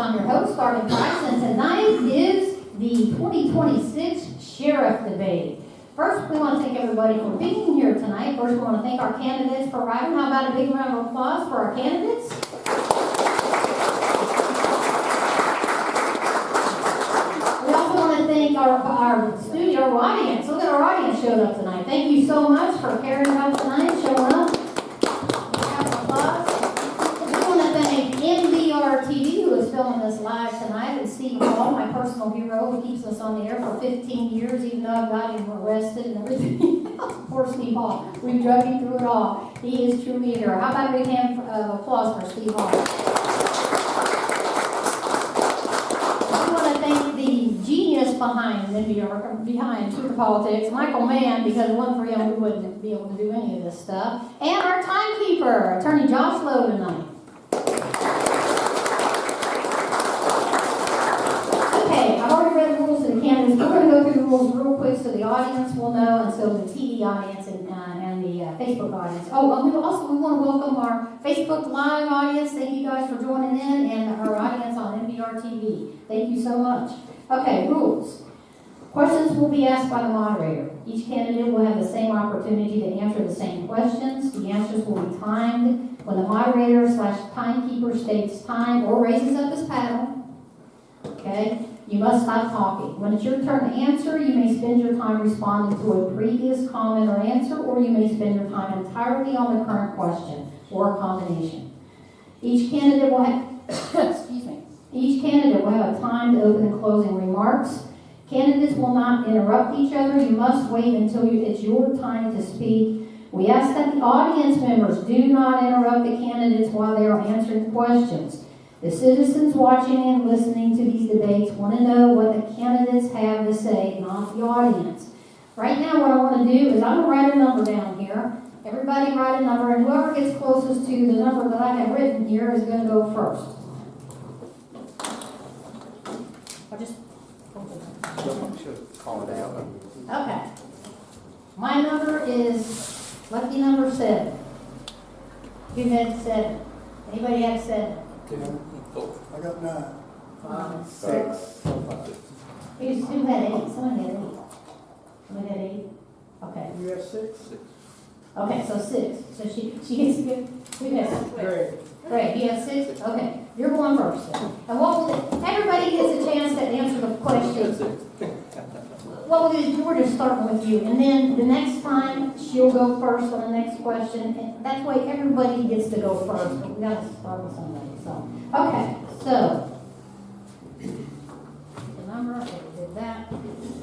I'm your host, Garden Price, and tonight is the 2026 Sheriff Debate. First, we want to thank everybody for being here tonight. First, we want to thank our candidates for writing. How about a big round of applause for our candidates? We also want to thank our studio audience. Look at our audience showed up tonight. Thank you so much for carrying out tonight, showing up. Round of applause. We want to thank MDR TV, who is filming us live tonight, and Steve Hall, my personal hero, who keeps us on the air for 15 years, even though I've got him arrested and everything. Poor Steve Hall. We've drug him through it all. He is truly a hero. How about a big hand of applause for Steve Hall? We want to thank the genius behind Truth Politics, Michael Mann, because if it wasn't for him, we wouldn't be able to do any of this stuff. And our timekeeper, Attorney Josh Lowe, tonight. Okay, I've already read the rules to the candidates. We're going to go through the rules real quick so the audience will know, and so the TV audience and the Facebook audience. Oh, and we want to welcome our Facebook Live audience. Thank you guys for joining in, and our audience on MBR TV. Thank you so much. Okay, rules. Questions will be asked by the moderator. Each candidate will have the same opportunity to answer the same questions. The answers will be timed. When the moderator/timekeeper states time or raises up his paddle, okay, you must stop talking. When it's your turn to answer, you may spend your time responding to a previous comment or answer, or you may spend your time entirely on the current question, or a combination. Each candidate will have, Each candidate will have a timed open and closing remarks. Candidates will not interrupt each other. You must wait until it's your time to speak. We ask that the audience members do not interrupt the candidates while they are answering questions. The citizens watching and listening to these debates want to know what the candidates have to say, not the audience. Right now, what I want to do is I'm going to write a number down here. Everybody write a number, and whoever gets closest to the number that I have written here is going to go first. Should call it out. Okay. My number is lucky number 7. Who had 7? Anybody have 7? 10. I got 9. 5, 6. Who had 8? Someone had 8. Someone had 8? Okay. You have 6? Okay, so 6. So she gets good. Who has 6? Great. You have 6? Okay. You're going first then. And everybody gets a chance to answer the question. What we'll do is we're just starting with you, and then the next time she'll go first on the next question, and that way everybody gets to go first. But we got to start with somebody. So, okay, so the number, okay, we did that.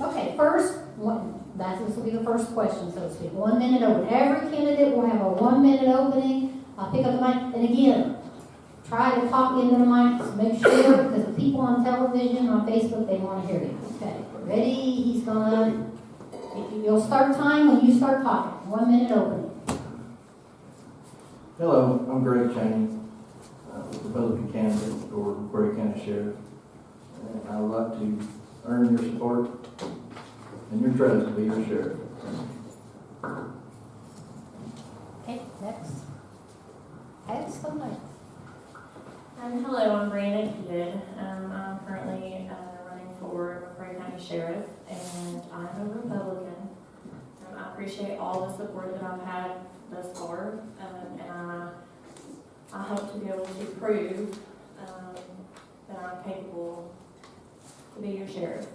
Okay, first, this will be the first question, so to speak. 1 minute open. Every candidate will have a 1 minute opening. I'll pick up the mic, and again, try to talk into the mic to make sure, because the people on television, on Facebook, they want to hear you. Okay, ready? He's gonna, you'll start time when you start talking. 1 minute opening. Hello, I'm Greg Chaney, Republican candidate for McCreary County Sheriff. And I would like to earn your support and your trust to be your sheriff. Okay, next. Have somebody. Hello, I'm Brandon Kidd. I'm currently running for McCreary County Sheriff, and I'm a Republican. I appreciate all the support that I've had thus far, and I hope to be able to prove that I'm capable to be your sheriff.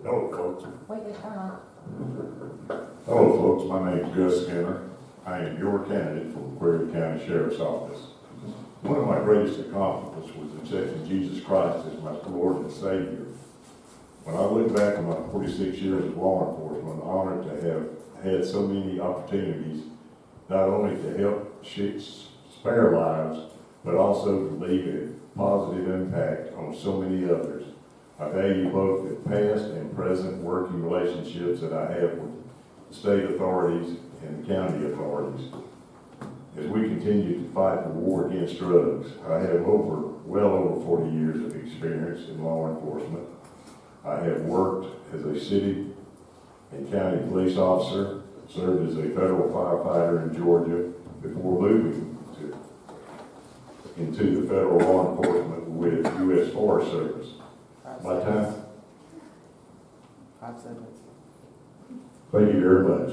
Hello, folks. Wait, turn on. Hello, folks. My name is Gus Skinner. I am your candidate for McCreary County Sheriff's Office. One of my greatest accomplishments was accepting Jesus Christ as my Lord and Savior. When I look back on my 46 years of law enforcement, I'm honored to have had so many opportunities, not only to help spare lives, but also to leave a positive impact on so many others. I value both the past and present working relationships that I have with the state authorities and the county authorities. As we continue to fight the war against drugs, I have well over 40 years of experience in law enforcement. I have worked as a city and county police officer, served as a federal firefighter in Georgia before moving into the federal law enforcement with U.S. Forest Service. My time? 5 seconds. Thank you very much.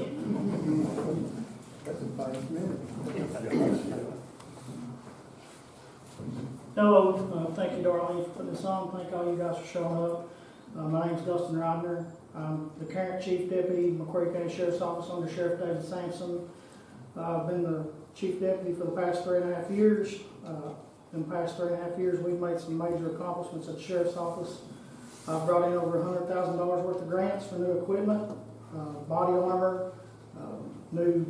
That's in 5 minutes. Hello, thank you, Darlene, for putting this on. Thank all you guys for showing up. My name's Dustin Rodner. I'm the current Chief Deputy, McCreary County Sheriff's Office under Sheriff David Sampson. I've been the Chief Deputy for the past 3.5 years. In the past 3.5 years, we've made some major accomplishments at the Sheriff's Office. I've brought in over $100,000 worth of grants for new equipment, body armor, new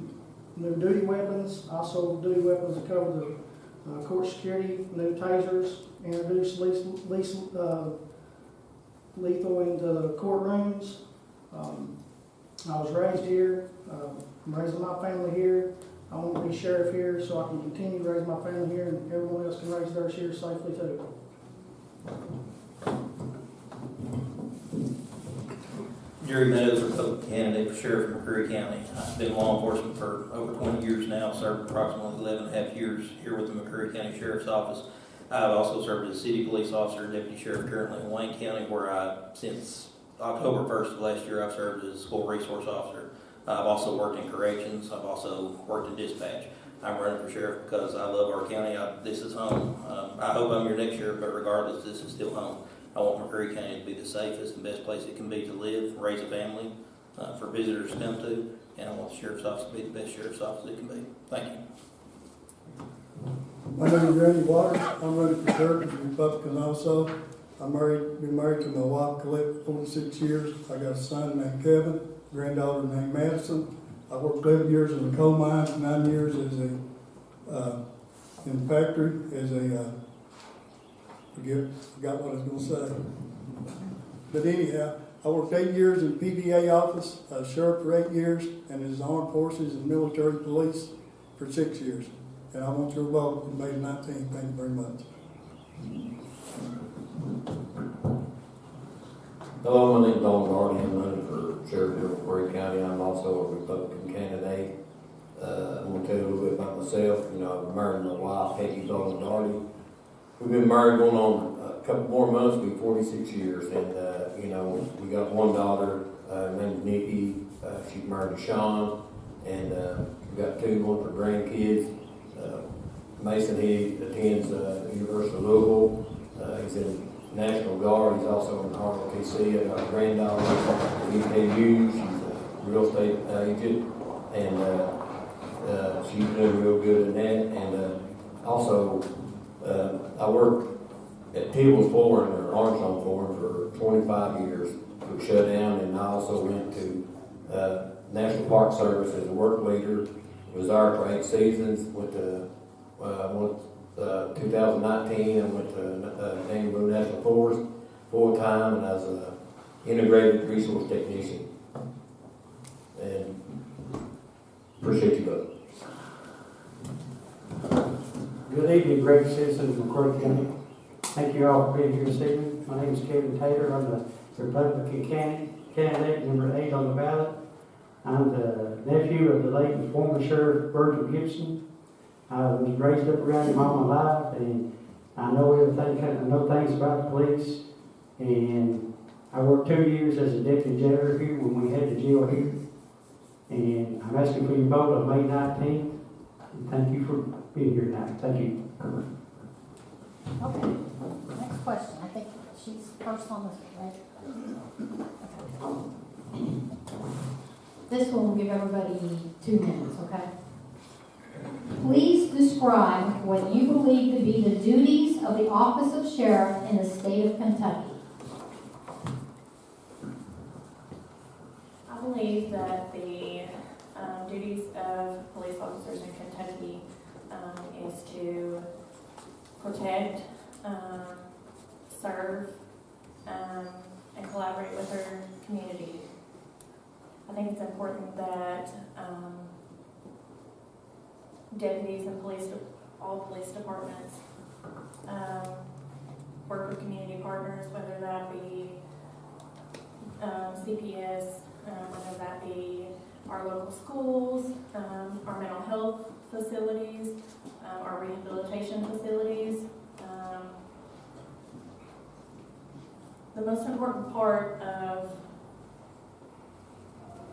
duty weapons, also duty weapons that cover the court security, new tasers, introduced lethal into the courtrooms. I was raised here. I'm raising my family here. I want to be sheriff here so I can continue to raise my family here and everyone else can raise theirs here safely too. Jerry Meadows, Republican candidate for sheriff of McCreary County. I've been in law enforcement for over 20 years now, served approximately 11.5 years here with the McCreary County Sheriff's Office. I've also served as a city police officer and deputy sheriff currently in Wayne County, where since October 1st of last year, I've served as a school resource officer. I've also worked in corrections. I've also worked in dispatch. I'm running for sheriff because I love our county. This is home. I hope I'm your next sheriff, but regardless, this is still home. I want McCreary County to be the safest and best place it can be to live, raise a family, for visitors to come to, and I want the sheriff's office to be the best sheriff's office it can be. Thank you. My name is Randy Waters. I'm running for sheriff as a Republican also. Been married to my wife Colette for 46 years. I got a son named Kevin, granddaughter named Madison. I worked 11 years in the coal mines, 9 years as in the factory as forgot what I was going to say. But anyhow, I worked 8 years in PDA office, sheriff for 8 years, and as armed forces and military police for 6 years. And I want your vote on May 19th. Thank you very much. Hello, my name is Don Gardy. I'm running for sheriff here in McCreary County. I'm also a Republican candidate. I'm going to tell you a little bit about myself. I've married my wife, Peggy Don Gardy. We've been married going on a couple more months. We've 46 years, and we got one daughter named Nikki. She's married to Sean, and we got 2 more for grandkids. Mason, he attends University of Louisville. He's in National Guard. He's also in the ROTC. I got a granddaughter at UKU. She's a real estate agent, and she's doing real good in that. And also, I worked at Tibbles Flooring or Armstrong Flooring for 25 years. We were shut down, and I also went to National Park Service as a work leader. Was there for 8 seasons. Went to 2019, I went to Danville National Forest full time, and I was an integrated resource technician. And appreciate you both. Good evening, great citizens of McCreary County. Thank you all for being here this evening. My name is Kevin Taylor. I'm the Republican candidate, number 8 on the ballot. I'm the nephew of the late and former Sheriff Virgil Gibson. I was raised up around him all my life, and I know everything. I know things about the police. And I worked 2 years as a deputy jailer here when we had the jail here. And I'm asking for your vote on May 19th. And thank you for being here tonight. Thank you. Okay, next question. I think she's first on this, right? Okay. This one will give everybody 2 minutes, okay? Please describe what you believe to be the duties of the office of sheriff in the state of Kentucky. I believe that the duties of police officers in Kentucky is to protect, serve, and collaborate with their community. I think it's important that deputies and all police departments work with community partners, whether that be CPS, whether that be our local schools, our mental health facilities, our rehabilitation facilities. The most important part of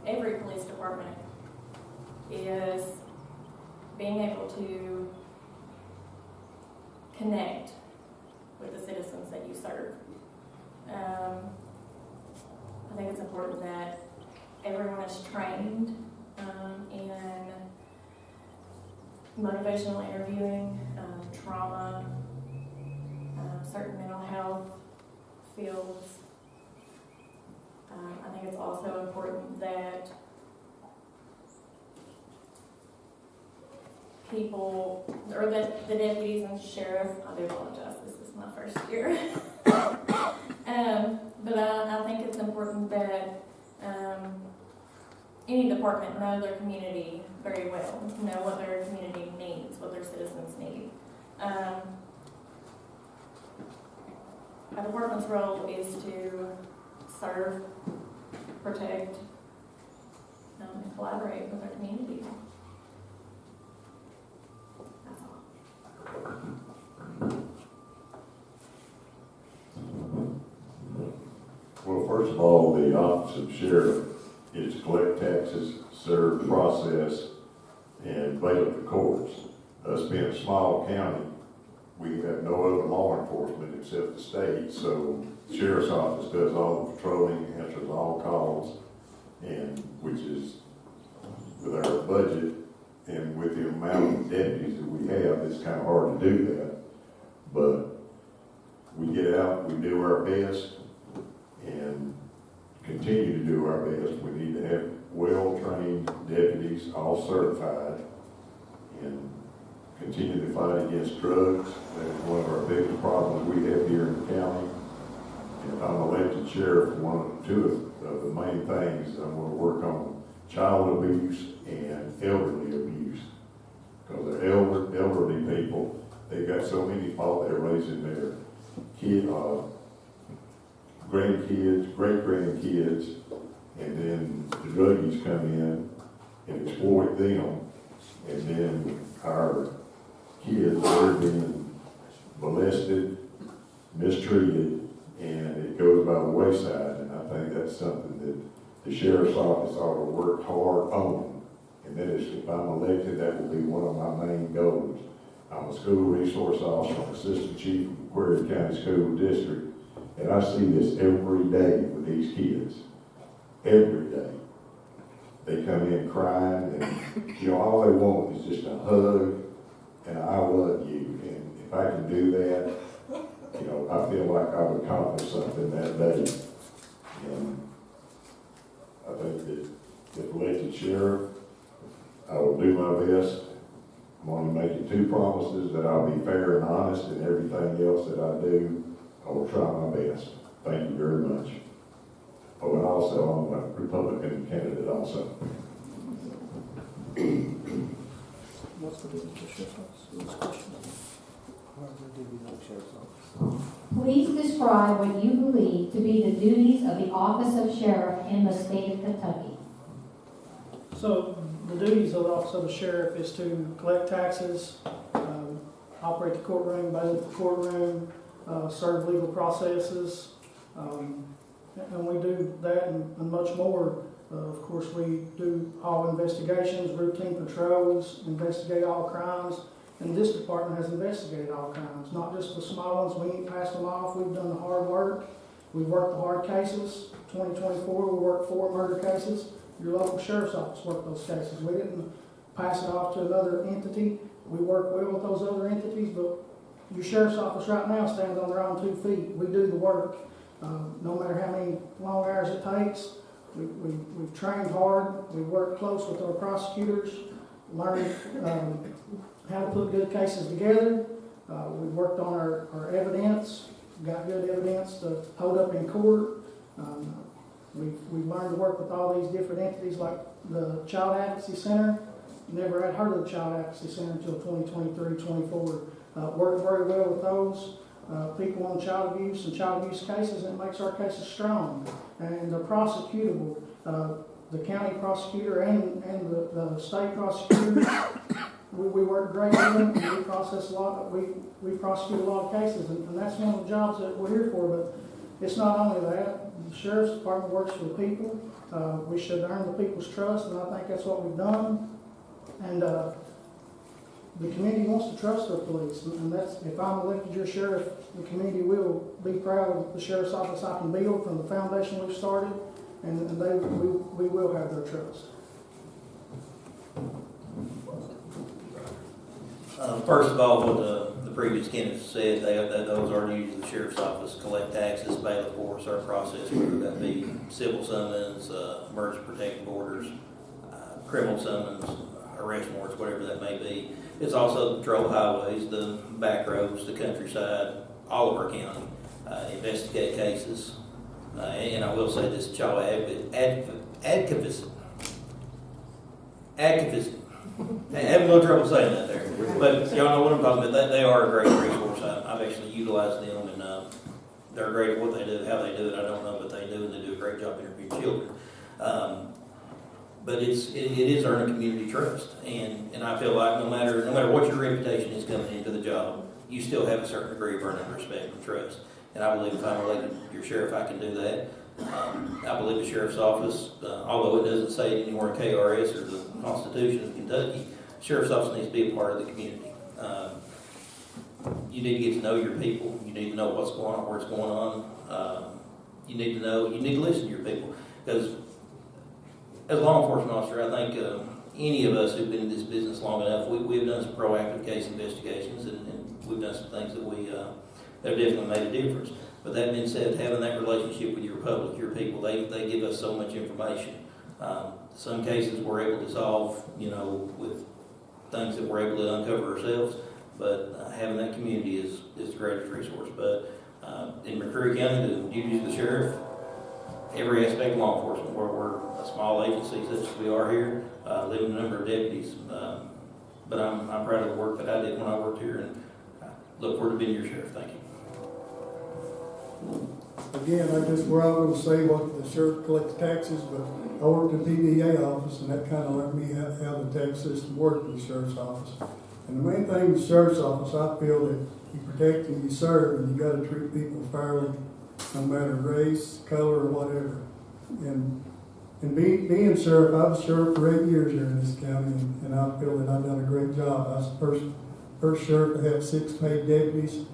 every police department is being able to connect with the citizens that you serve. I think it's important that everyone is trained in motivational interviewing, trauma, certain mental health fields. I think it's also important that people, or that the deputies and sheriff, I do apologize, this is my first year. But I think it's important that any department know their community very well, know what their community needs, what their citizens need. A department's role is to serve, protect, and collaborate with our community. That's all. Well, first of all, the office of sheriff is to collect taxes, serve, process, and bail the courts. Us being a small county, we have no other law enforcement except the state, so the sheriff's office does all the patrolling, answers all calls, and which is with our budget and with the amount of deputies that we have, it's kind of hard to do that. But we get out, we do our best, and continue to do our best. We need to have well-trained deputies, all certified, and continue to fight against drugs. That is one of our biggest problems we have here in the county. And if I'm elected sheriff, two of the main things, I'm going to work on child abuse and elderly abuse. Because they're elderly people, they've got so many fault they're raising their grandkids, great-grandkids, and then the druggies come in and exploit them, and then our kids are being molested, mistreated, and it goes by the wayside, and I think that's something that the sheriff's office ought to work hard on, and that is, if I'm elected, that will be one of my main goals. I'm a school resource officer, I'm assistant chief of McCreary County School District, and I see this every day with these kids. Every day. They come in crying, and all they want is just a hug and I love you. And if I can do that, I feel like I've accomplished something that day. And I think that if elected sheriff, I will do my best. I'm going to make you two promises, that I'll be fair and honest in everything else that I do. I will try my best. Thank you very much. Oh, and also, I'm a Republican candidate also. What's the difference with sheriff's office? Please describe what you believe to be the duties of the office of sheriff in the state of Kentucky. So the duties of the office of the sheriff is to collect taxes, operate the courtroom, bail the courtroom, serve legal processes, and we do that and much more. Of course, we do all investigations, routine patrols, investigate all crimes, and this department has investigated all crimes, not just the small ones. We ain't passed them off. We've done the hard work. We've worked the hard cases. 2024, we worked 4 murder cases. Your local sheriff's office worked those cases. We didn't pass it off to another entity. We work well with those other entities, but your sheriff's office right now stands on their own 2 feet. We do the work, no matter how many long hours it takes. We've trained hard. We work close with our prosecutors, learned how to put good cases together. We worked on our evidence, got good evidence to hold up in court. We've learned to work with all these different entities, like the Child Advocacy Center. Never had heard of the Child Advocacy Center until 2023-24. Worked very well with those people on child abuse and child abuse cases, and it makes our cases strong and prosecutable. the county prosecutor and the state prosecutor, we work great with them, and we prosecute a lot of cases, and that's one of the jobs that we're here for, but it's not only that. The sheriff's department works for the people. We should earn the people's trust, and I think that's what we've done. And the community wants to trust their police, and that's, if I'm elected your sheriff, the community will be proud of the sheriff's office I can build from the foundation we've started, and we will have their trust. First of all, what the previous candidates said, that those are used the sheriff's office, collect taxes, pay the courts, our process, whether that be civil summons, emergency protective orders, criminal summons, arrest warrants, whatever that may be. It's also patrol highways, the back roads, the countryside, all of our county, investigate cases. And I will say this, child advocacy. I have no trouble saying that there, but y'all know what I'm talking about. They are a great resource. I've actually utilized them, and they're great at what they do. How they do it, I don't know, but they do, and they do a great job interviewing children. But it is earning community trust, and I feel like no matter what your reputation is coming into the job, you still have a certain degree of earning respect and trust. And I believe if I'm elected your sheriff, I can do that. I believe the sheriff's office, although it doesn't say it anywhere in KRS or the Constitution of Kentucky, the sheriff's office needs to be a part of the community. You need to get to know your people. You need to know what's going on, where it's going on. You need to listen to your people. Because as a law enforcement officer, I think any of us who've been in this business long enough, we've done some proactive case investigations, and we've done some things that that have definitely made a difference. But that being said, having that relationship with your public, your people, they give us so much information. Some cases we're able to solve, with things that we're able to uncover ourselves, but having that community is the greatest resource. But in McCreary County, the duties of the sheriff, every aspect of law enforcement, we're a small agency such as we are here, limited number of deputies. But I'm proud of the work that I did when I worked here, and I look forward to being your sheriff. Thank you. Again, I just, where I'm gonna say what the sheriff collects taxes, but I worked in the PDA office, and that kind of let me how the tax system worked in the sheriff's office. And the main thing in the sheriff's office, I feel that you protect and you serve, and you gotta treat people fairly, no matter race, color, or whatever. And being sheriff, I was sheriff for 8 years here in this county, and I feel that I've done a great job. I was the first sheriff to have 6 paid deputies.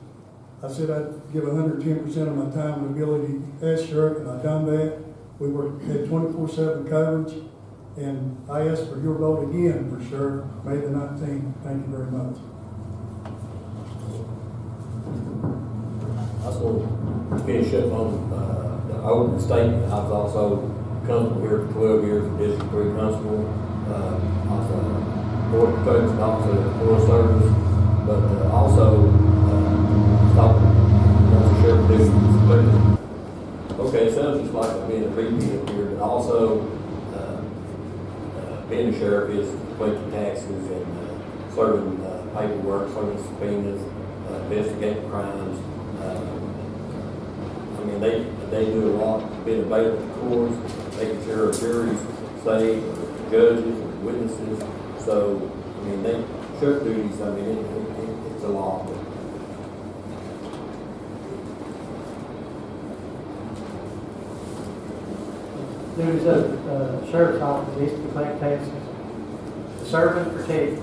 I said I'd give 110% of my time and ability as sheriff, and I've done that. We had 24/7 coverage, and I ask for your vote again for sheriff, May the 19th. Thank you very much. I just want to finish up on the opening statement. I was also constable here for 12 years, a District 3 constable. I was a board protection officer in the Forest Service, but also sheriff duties. Okay, it sounds just like being a VP up here, but also being a sheriff is collecting taxes and serving paperwork, serving subpoenas, investigating crimes. I mean, they do a lot, being available to courts, making sure juries safe, judges, witnesses. So, I mean, sheriff duties, I mean, it's a lot. Duties of the sheriff's office is to collect taxes, to serve and protect,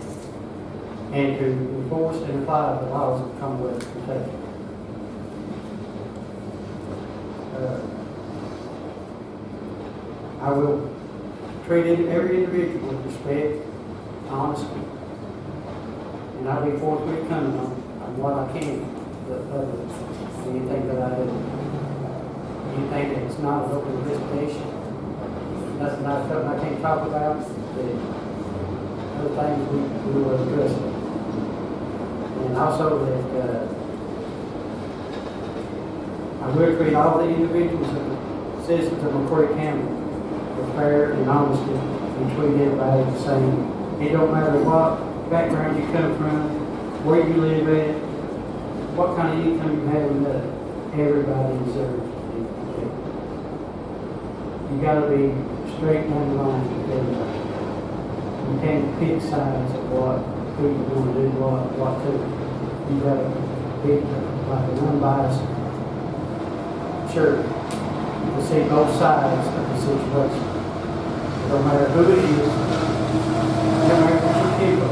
and to enforce and apply the laws of the Commonwealth of Kentucky. I will treat every individual with respect, honesty, and I'll be forthcoming on what I can to the public, anything that I do. Anything that's not an open investigation, that's not something I can't talk about, but other things we will address it. And also that I will treat all the individuals and citizens of McCreary County with fair and honesty and treat everybody the same. It don't matter what background you come from, where you live at, what kind of income you have, everybody deserves to be protected. You gotta be straight down the line, because you can't pick sides of what people want to do, what to. You gotta pick like an unbiased shirt to see both sides of the situation. No matter who it is, no matter what you people.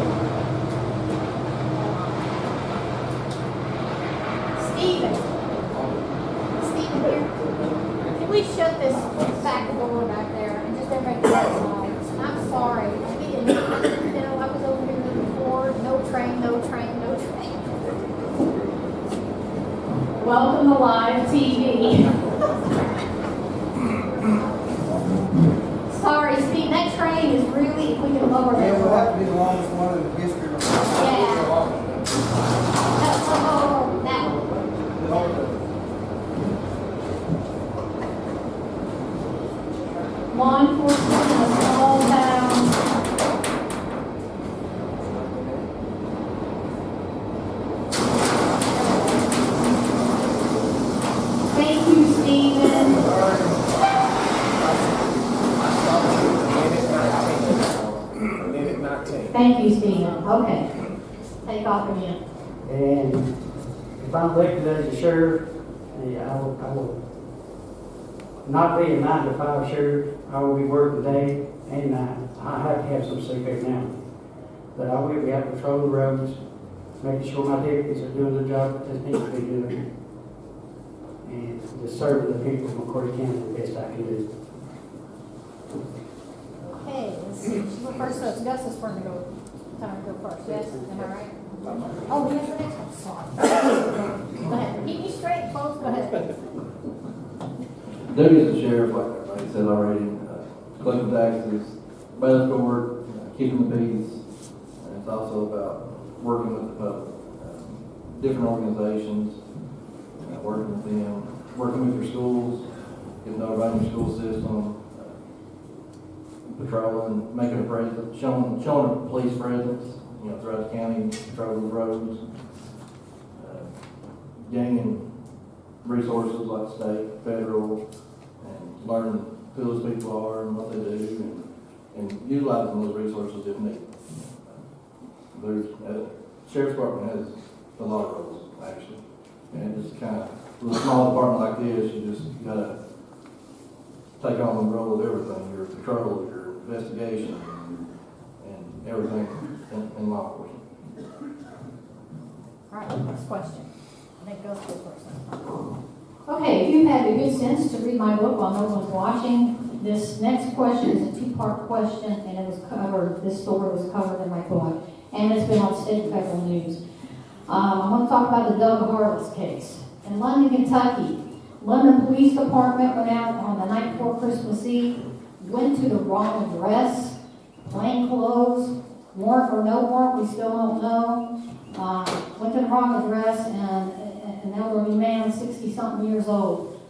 Stephen here. Can we shut this back door back there and just everybody get outside? I'm sorry. I was over here before. No train, no train, no train. Welcome to live TV. Sorry, Steve, that train is really, if we can lower that. It will have to be the longest one in the history of. Yeah. Oh, that one. Law enforcement in a small town. Thank you, Stephen. Thank you, Stephen. Okay. Take off again. And if I'm elected as a sheriff, I will not be a 9-to-5 sheriff. I will be working day and night. I have to have some sick every now and then. But I will be out patrolling the roads, making sure my deputies are doing the job that they need to be doing. And just serving the people of McCreary County the best I can do. Okay, let's see. She went first, so it's Gus's turn to go. Time to go first. Yes, am I right? Oh, yes, the next one. Sorry. Go ahead. Keep me straight, folks. Go ahead. Duty as a sheriff, like everybody said already, collecting taxes, bailiff court, keeping the peace. And it's also about working with the public, different organizations, working with them, working with your schools, getting to know about your school system, patrolling, making a presence, showing a police presence, throughout the county, patrolling the roads, gaining resources like state, federal, and learning who those people are and what they do, and utilizing those resources if needed. Sheriff's Department has a lot of roles, actually. And just kind of, with a small department like this, you just gotta take on the role of everything, your patrol, your investigation, and everything in law enforcement. All right, next question. I think Gus goes first. Okay, if you've had the good sense to read my book while no one's watching, this next question is a two-part question, and it was covered, this story was covered in my book, and it's been on state and federal news. I want to talk about the Doug Harless case. In London, Kentucky, London Police Department went out on the night before Christmas Eve, went to the wrong address, plain clothes, warrant or no warrant, we still don't know. Went to the wrong address, and an elderly man, 60-something years old,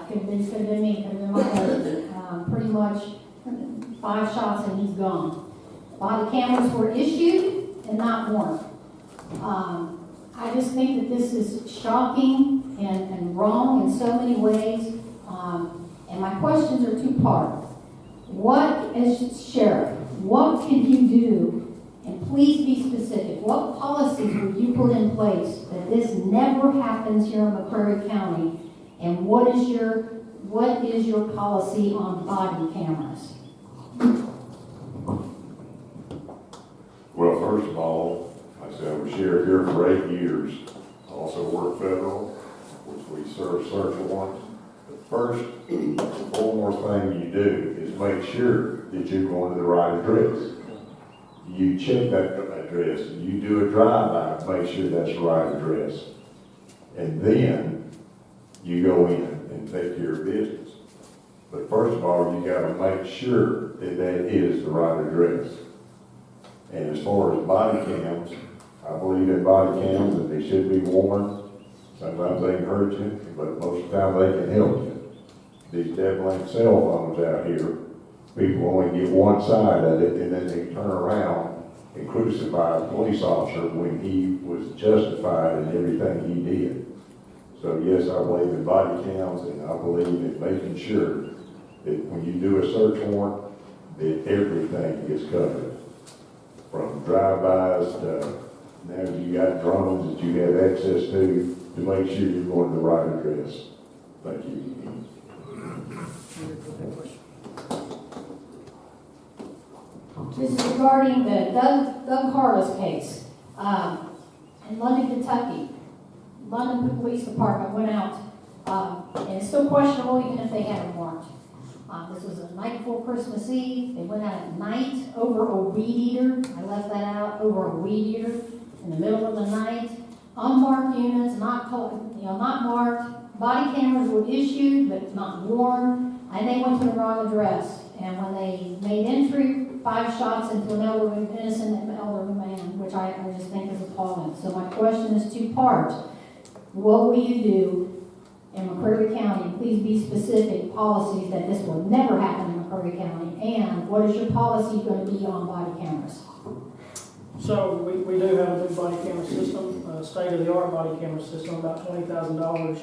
could have been me, could have been my husband. Pretty much 5 shots and he's gone. Body cameras were issued and not warranted. I just think that this is shocking and wrong in so many ways. And my questions are two-part. What, as sheriff, what can you do? And please be specific. What policies would you put in place that this never happens here in McCreary County? And what is your policy on body cameras? Well, first of all, like I said, I was sheriff here for 8 years. I also worked federal, which we serve search warrants. The first one more thing you do is make sure that you're going to the right address. You check that address, and you do a drive-by to make sure that's the right address. And then you go in and take care of business. But first of all, you gotta make sure that that is the right address. And as far as body cams, I believe in body cams that they should be worn. Sometimes they can hurt you, but most of the time they can help you. These devil cell phones out here, people only get one side of it, and then they turn around and crucify a police officer when he was justified in everything he did. So yes, I believe in body cams, and I believe in making sure that when you do a search warrant, that everything is covered. From drive-bys to, now you got drones that you have access to make sure you're going to the right address. Thank you. This is regarding the Doug Carlos case in London, Kentucky. London Police Department went out, and it's still questionable even if they had a warrant. This was a night before Christmas Eve. They went out at night over a weed eater. I left that out, over a weed eater in the middle of the night. Unmarked units, not marked. Body cameras were issued but not worn, and they went to the wrong address. And when they made entry, 5 shots into an innocent elderly man, which I just think is appalling. So my question is 2-part. What will you do in McCreary County? Please be specific policies that this will never happen in McCreary County. And what is your policy going to be on body cameras? So we do have a new body camera system, state-of-the-art body camera system, about $20,000.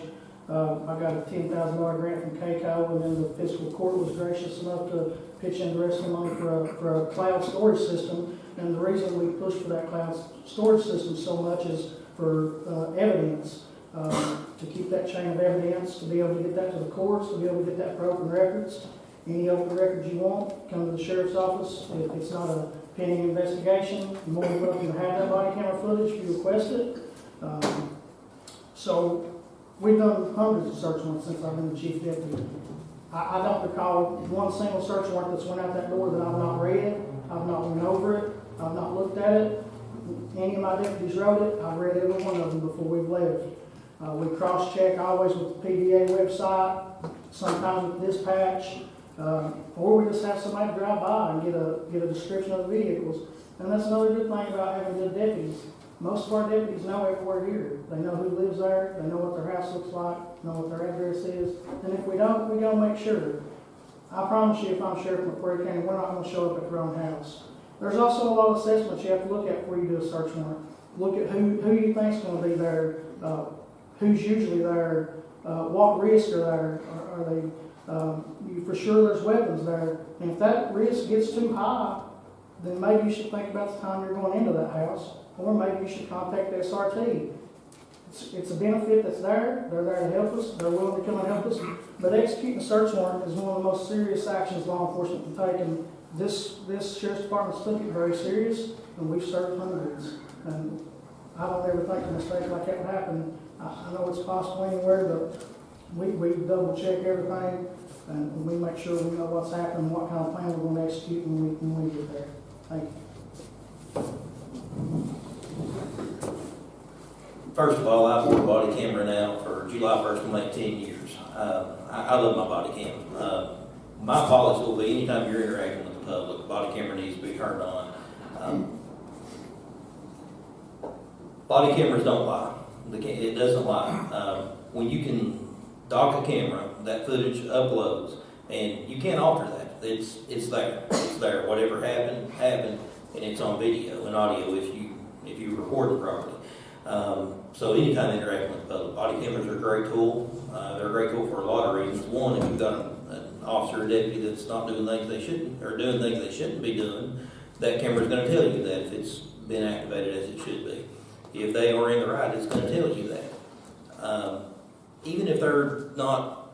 I got a $10,000 grant from KCO, and then the fiscal court was gracious enough to pitch in the rest of the money for a cloud storage system. And the reason we pushed for that cloud storage system so much is for evidence, to keep that chain of evidence, to be able to get that to the courts, to be able to get that for open records. Any open records you want, come to the sheriff's office. If it's not a pending investigation, you're more than welcome to have that body camera footage if you request it. So we've done hundreds of search warrants since I've been the chief deputy. I don't recall one single search warrant that's went out that door that I've not read, I've not went over it, I've not looked at it. Any of my deputies wrote it, I've read every one of them before we've left. We cross-check always with the PDA website, sometimes with dispatch, or we just have somebody drive by and get a description of the vehicles. And that's another good thing about having good deputies. Most of our deputies know everywhere here. They know who lives there, they know what their house looks like, know what their address is, and if we don't, we gotta make sure. I promise you, if I'm sheriff of McCreary County, we're not gonna show up at their own house. There's also a lot of assessments you have to look at before you do a search warrant. Look at who you think's gonna be there, who's usually there, what risks are there, are they, for sure there's weapons there. And if that risk gets too high, then maybe you should think about the time you're going into that house, or maybe you should contact the SRT. It's a benefit that's there. They're there to help us. They're willing to come and help us. But executing a search warrant is one of the most serious actions law enforcement can take. And this sheriff's department's took it very serious, and we've served hundreds. And I don't ever think a mistake like that would happen. I know it's possible anywhere, but we double check everything, and we make sure we know what's happening, what kind of plan we're going to execute when we get there. Thank you. First of all, I've worn a body camera now for July 1st will make 10 years. I love my body cam. My policy will be anytime you're interacting with the public, the body camera needs to be turned on. Body cameras don't lie. It doesn't lie. When you can dock a camera, that footage uploads, and you can't alter that. It's there. It's there. Whatever happened, happened, and it's on video and audio if you record the property. So anytime interacting with the public, body cameras are a great tool. They're a great tool for a lot of reasons. One, if you've got an officer or deputy that's not doing things they shouldn't, or doing things they shouldn't be doing, that camera is going to tell you that if it's been activated as it should be. If they are in the right, it's going to tell you that. Even if they're not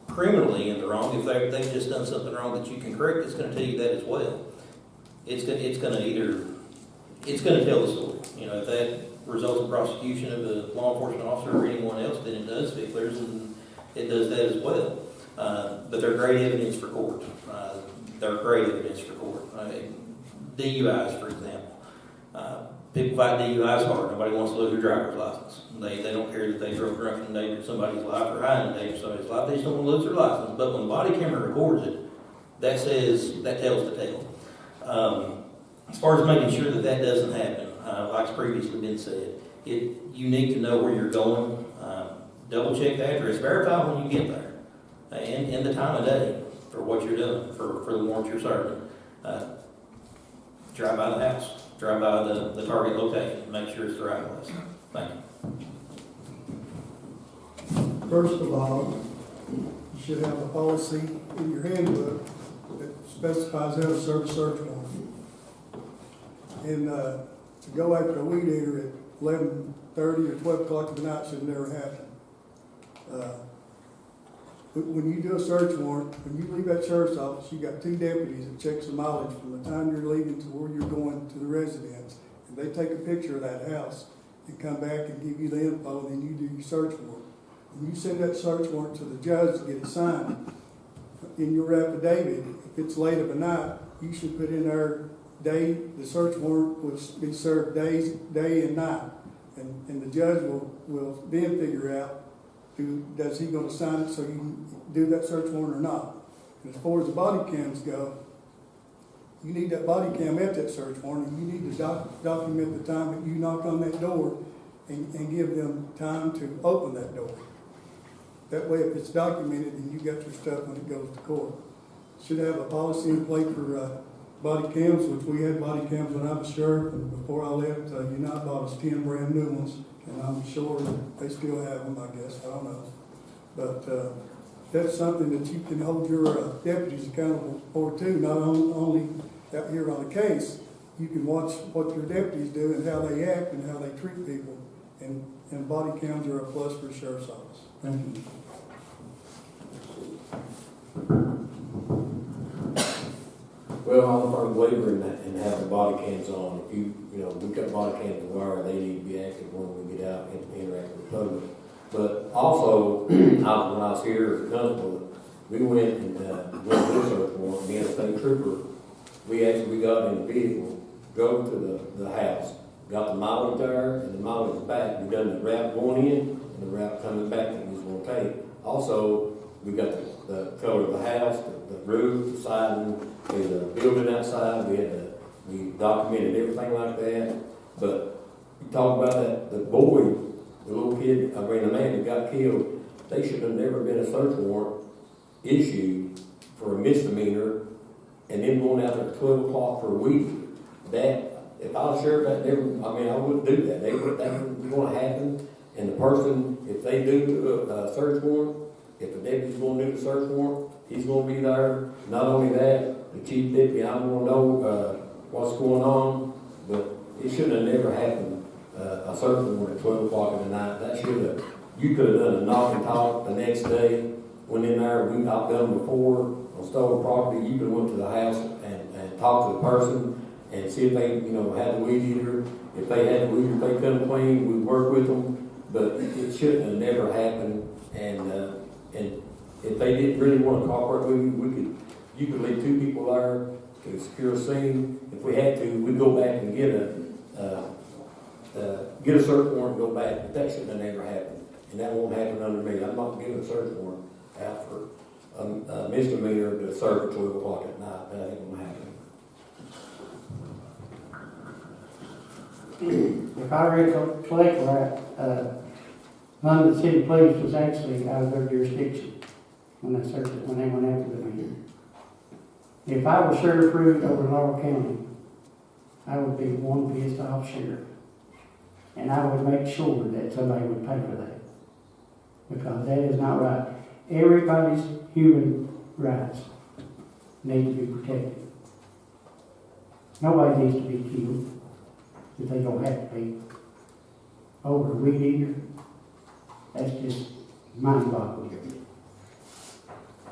criminally in the wrong, if they've just done something wrong that you can correct, it's going to tell you that as well. It's going to tell the story. You know, if that results in prosecution of the law enforcement officer or anyone else, then it does fit theirs, and it does that as well. But they're great evidence for court. DUIs, for example. People fight DUIs hard. Nobody wants to lose their driver's license. They don't care that they drove drunk and endangered somebody's life or high and endangered somebody's life. They just don't want to lose their license. But when the body camera records it, that tells the tale. As far as making sure that doesn't happen, like's previously been said, you need to know where you're going. Double check the address. Verify when you get there, and the time of day for what you're doing, for the warrant you're serving. Drive by the house. Drive by the target location. Make sure it's the right place. Thank you. First of all, you should have a policy in your handbook that's specifies how to serve a search warrant. And, to go after a weed eater at 11:30 or 12 o'clock at night should never happen. When you do a search warrant, when you leave that sheriff's office, you got two deputies that checks the mileage from the time you're leaving to where you're going to the residence. And they take a picture of that house and come back and give you the info, and then you do your search warrant. When you send that search warrant to the judge to get it signed, in your affidavit, if it's late of a night, you should put in there the search warrant will be served day and night. And the judge will then figure out, does he gonna sign it so you can do that search warrant or not? And as far as the body cams go, you need that body cam at that search warrant, and you need to document the time that you knock on that door and give them time to open that door. That way, if it's documented, then you got your stuff when it goes to court. Should have a policy in place for body cams, which we had body cams when I was sheriff, and before I left, United bought us 10 brand new ones, and I'm sure they still have them, I guess, I don't know. But that's something that you can hold your deputies accountable for too, not only out here on the case. You can watch what your deputies do and how they act and how they treat people, and body cams are a plus for the sheriff's office. Thank you. Well, I'm a firm believer in having body cams on. If we've got body cams where they need to be active when we get out and interact with the public. But also, when I was here at the constable, we went and went to a search warrant, me and a state trooper. We got in the vehicle, drove to the house, got the mileage there and the mileage back. We done the route going in and the route coming back that we was going to take. Also, we got the color of the house, the roof, the siding, the building outside. We documented everything like that. But you talk about the boy, the little kid, the man that got killed. They should have never been a search warrant issued for a misdemeanor, and then going out there at 12 o'clock for a week. That, if I was sheriff, I wouldn't do that. That was going to happen. And the person, if they do a search warrant, if the deputy's going to do the search warrant, he's going to be there. Not only that, the chief deputy, I want to know what's going on, but it should have never happened. A search warrant at 12 o'clock in the night. You could have done a knock and talk the next day. Went in there, I've done before on stolen property. You could have went to the house and talked to the person and see if they, had the weed eater. If they had the weed eater, if they couldn't clean, we'd work with them. But it shouldn't have never happened. And if they didn't really want to cooperate with you, you could leave two people there to secure a scene. If we had to, we'd go back and get a search warrant and go back. But that shouldn't have never happened. And that won't happen under me. I'm not giving a search warrant out for a misdemeanor to serve at 12 o'clock at night. That ain't gonna happen. If I recollect right, none of the city police was actually out of their jurisdiction when they searched it, when they went after the man. If I was sheriff Root over Laurel County, I would be one pissed off sheriff. And I would make sure that somebody would pay for that. Because that is not right. Everybody's human rights need to be protected. Nobody needs to be killed if they don't have to be. Over a weed eater, that's just mind-boggling.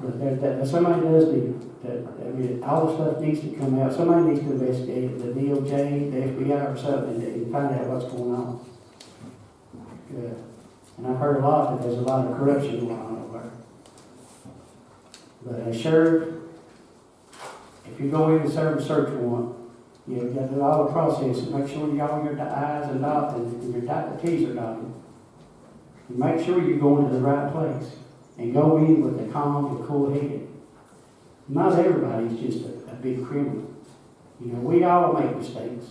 But somebody does need that. All the stuff needs to come out. Somebody needs to investigate it, the DOJ, the FBI or something, and find out what's going on. And I've heard a lot that there's a lot of corruption going on over there. But as sheriff, if you go in and serve a search warrant, you've got to do all the process and make sure all your I's and dotted and your T's are dotted. And make sure you're going to the right place and go in with a calm and cool head. Not everybody's just a big criminal. We all make mistakes.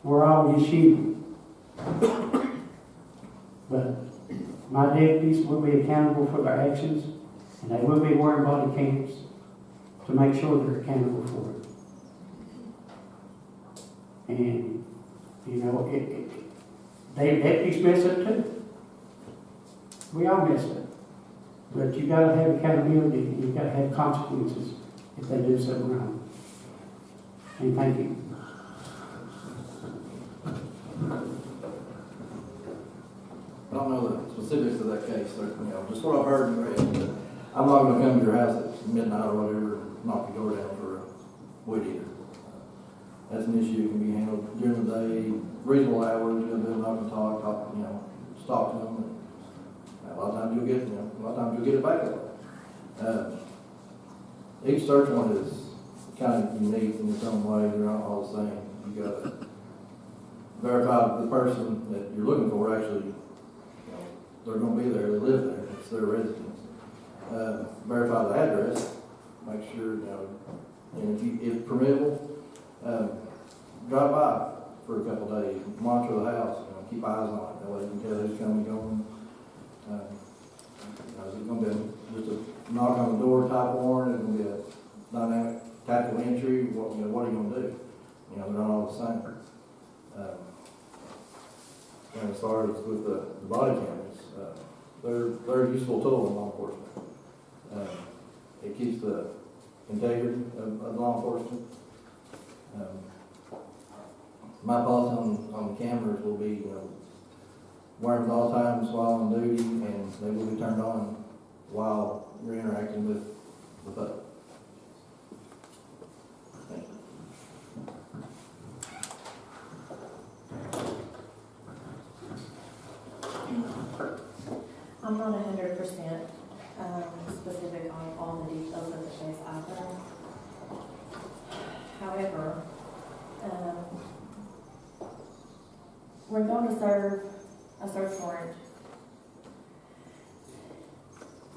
We're all just human. But my deputies will be accountable for their actions, and they will be wearing body cams to make sure they're accountable for it. And, deputies mess up too. We all mess up. But you got to have accountability, and you got to have consequences. if they do something wrong. And thank you. I don't know the specifics of that case, so, just what I've heard and read, but I'm not gonna come to your house at midnight or whatever, and knock your door down for a weed eater. That's an issue that can be handled during the day, reasonable hours, do a knock and talk, just talk to them. And a lot of times you'll get it back up. Each search warrant is kind of unique in its own way, they're not all the same. You gotta verify that the person that you're looking for actually, they're gonna be there, they live there, it's their residence. Verify the address, make sure, and if permissible, drive by for a couple of days, monitor the house, keep eyes on it, that way you can tell who's coming and going. Is it gonna be just a knock on the door type warrant, is it gonna be a dynamic tactical entry, what are you gonna do? They're not all the same. And as far as with the body cameras, they're a useful tool in law enforcement. It keeps the integrity of law enforcement. My policy on the cameras will be, wearing them at all times while on duty, and they will be turned on while you're interacting with the public. Thank you. I'm not 100% specific on all the details of the case either. However, we're going to serve a search warrant.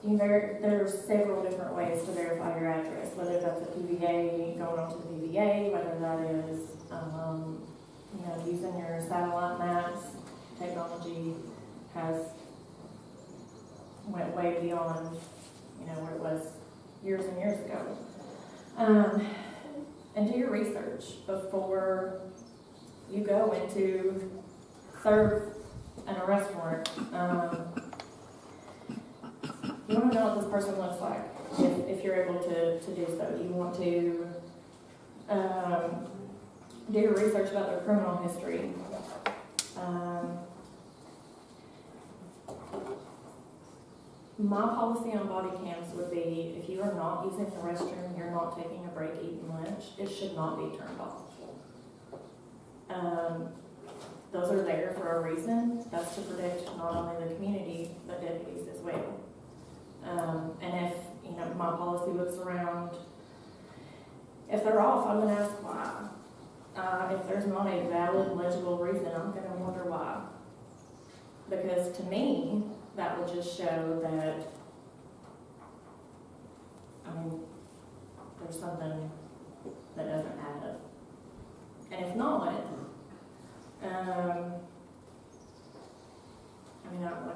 There's several different ways to verify your address, whether that's a PVA, going onto the PVA, whether that is, using your satellite maps. Technology has went way beyond, where it was years and years ago. And do your research before you go into serve an arrest warrant. You want to know what this person looks like if you're able to do so. You want to do your research about their criminal history. My policy on body cams would be, if you are not using the restroom, you're not taking a break, eating lunch, it should not be turned off. Those are there for a reason. That's to protect not only the community, but deputies as well. And if, my policy looks around, if they're off, I'm going to ask why. If there's not a valid, legible reason, I'm going to wonder why. Because to me, that will just show that, there's something that doesn't add up. And if not, like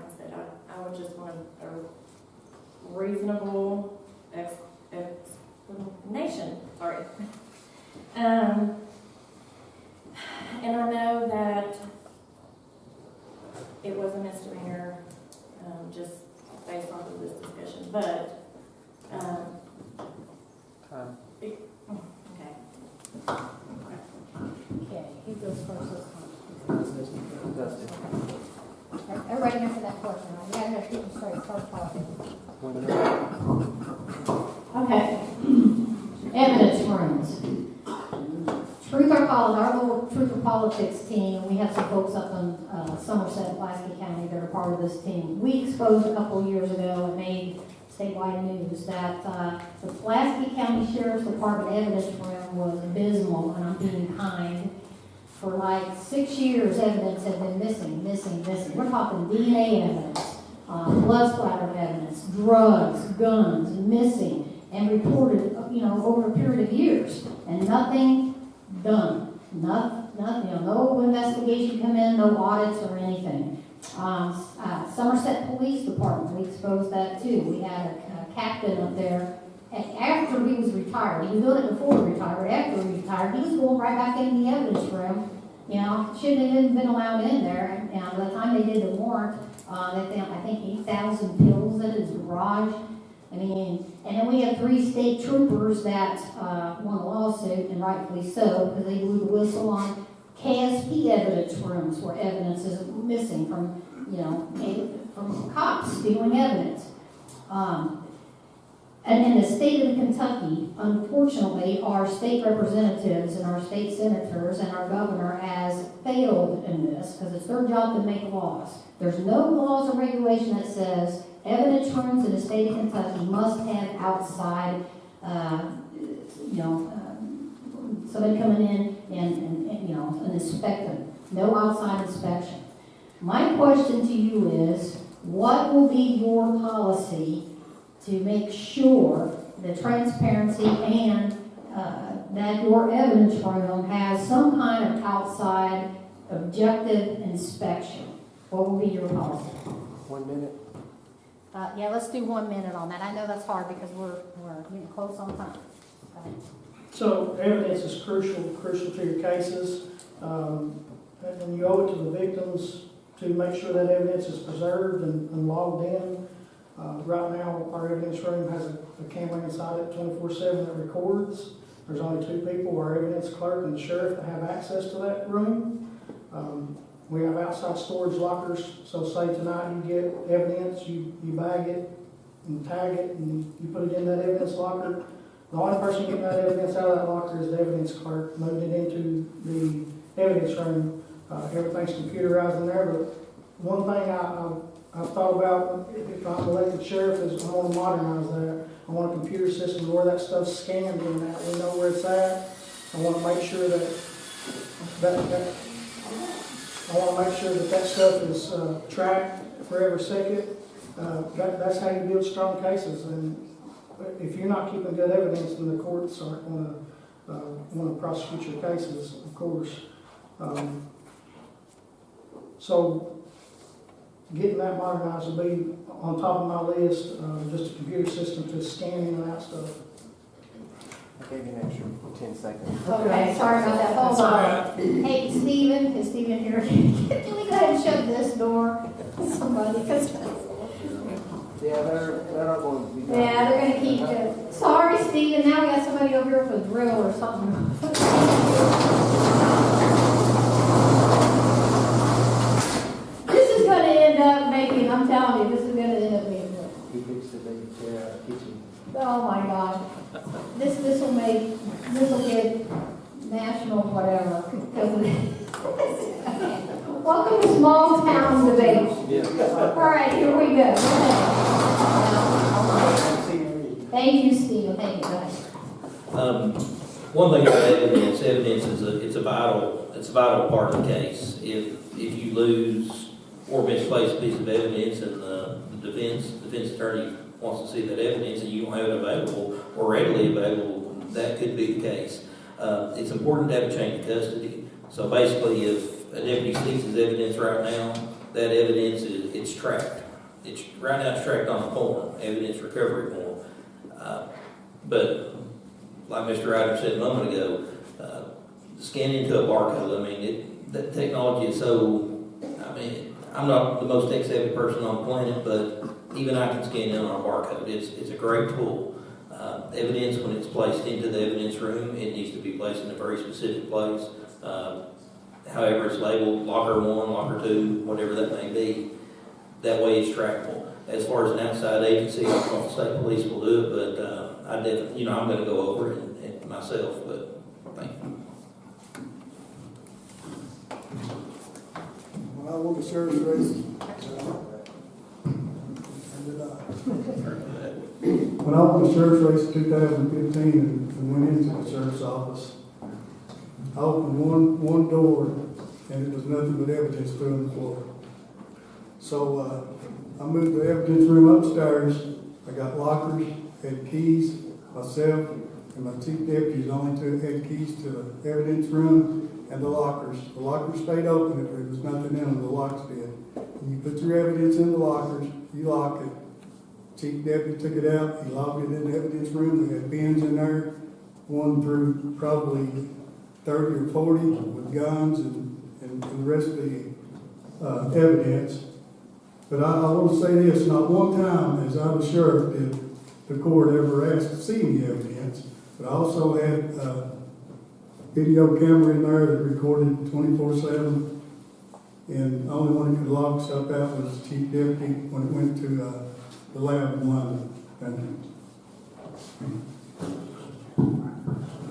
I said, I would just want a reasonable explanation. Sorry. And I know that it was a misdemeanor, just based off of this discussion, but, okay. Okay, who goes first this time? Everybody answer that question, right? We gotta keep them straight, first question. Okay. Evidence rooms. Truth or Politics, our little Truth or Politics team, we have some folks up in Somerset, Pulaski County that are part of this team. We exposed a couple of years ago, it made statewide news, that the Pulaski County Sheriff's Department evidence room was abysmal, and I'm being kind. For like 6 years, evidence had been missing. We're talking DNA evidence, blood splatter evidence, drugs, guns, missing, and reported, over a period of years, and nothing done. Nothing, no investigation come in, no audits or anything. Somerset Police Department, we exposed that too. We had a captain up there. After he was retired, he was doing it before he retired, after he retired, he was going right back in the evidence room. Shouldn't have even been allowed in there. And by the time they did the warrant, they found, I think, 8,000 pills in his garage. I mean, and then we have 3 state troopers that won a lawsuit, and rightfully so, because they blew the whistle on KSP evidence rooms where evidence is missing from, from cops stealing evidence. And in the state of Kentucky, unfortunately, our state representatives and our state senators and our governor has failed in this because it's their job to make laws. There's no laws or regulation that says evidence rooms in the state of Kentucky must have outside, somebody coming in and inspect them. No outside inspection. My question to you is, what will be your policy to make sure the transparency and that your evidence room has some kind of outside objective inspection? What will be your policy? 1 minute. Yeah, let's do 1 minute on that. I know that's hard because we're getting close on time. So evidence is crucial to your cases. And you owe it to the victims to make sure that evidence is preserved and logged in. Right now, our evidence room has a camera inside it 24/7 that records. There's only 2 people, our evidence clerk and the sheriff, that have access to that room. We have outside storage lockers, so say tonight you get evidence, you bag it and tag it and you put it in that evidence locker. The only person getting that evidence out of that locker is the evidence clerk, moving it into the evidence room. Everything's computerized in there, but one thing I've thought about, if I'm elected sheriff, is I want to modernize that. I want a computer system where that stuff's scanned in that we know where it's at. I want to make sure that stuff is tracked for every second. That's how you build strong cases. And if you're not keeping good evidence, then the courts aren't going to want to prosecute your cases, of course. So getting that modernized will be on top of my list, just a computer system to scan in and out stuff. I gave you an extra 10 seconds. Okay, sorry about that. Hold on. Hey, Stephen, is Stephen here? Can we go ahead and shut this door? Somebody, because Yeah, they're not going to be. yeah, they're gonna keep it. Sorry, Stephen. Now we got somebody over here with a drill or something. This is gonna end up making. I'm telling you, this is gonna end up being good. He fixed the baby chair out of the kitchen. Oh my God. This will get national whatever. Welcome to small town debate. All right, here we go. Thank you, Steve. Thank you, guys. One thing about evidence is it's a vital part of the case. If you lose or misplace a piece of evidence and the defense attorney wants to see that evidence and you don't have it available or readily available, that could be the case. It's important to have a chain of custody. So basically, if a deputy sees his evidence right now, that evidence it's tracked. Right now it's tracked on a form, evidence recovery form. But like Mr. Ryder said a moment ago, scanning into a barcode. That technology is so. I'm not the most tech-savvy person on the planet, but even I can scan in on a barcode. It's a great tool. Evidence, when it's placed into the evidence room, it needs to be placed in a very specific place. However it's labeled, locker 1, locker 2, whatever that may be. That way it's trackable. As far as an outside agency, I don't know if the state police will do it, but I definitely, I'm going to go over it and myself, but thank you. When I won the sheriff's race, when I won the sheriff's race in 2015 and went into the sheriff's office, I opened one door and it was nothing but evidence through on the floor. So I moved the evidence room upstairs. I got lockers, had keys, myself and my chief deputies only had keys to the evidence room and the lockers. The lockers stayed open if there was nothing in them, the locks did. And you put your evidence in the lockers, you lock it. Chief deputy took it out, he locked it in the evidence room. We had bins in there, one through probably 30 or 40 with guns and the rest of the evidence. But I want to say this, not one time as I was sheriff did the court ever asked to see any evidence. But I also had, video camera in there that recorded 24/7. And the only one that could lock stuff out was the chief deputy when it went to, the lab in London. And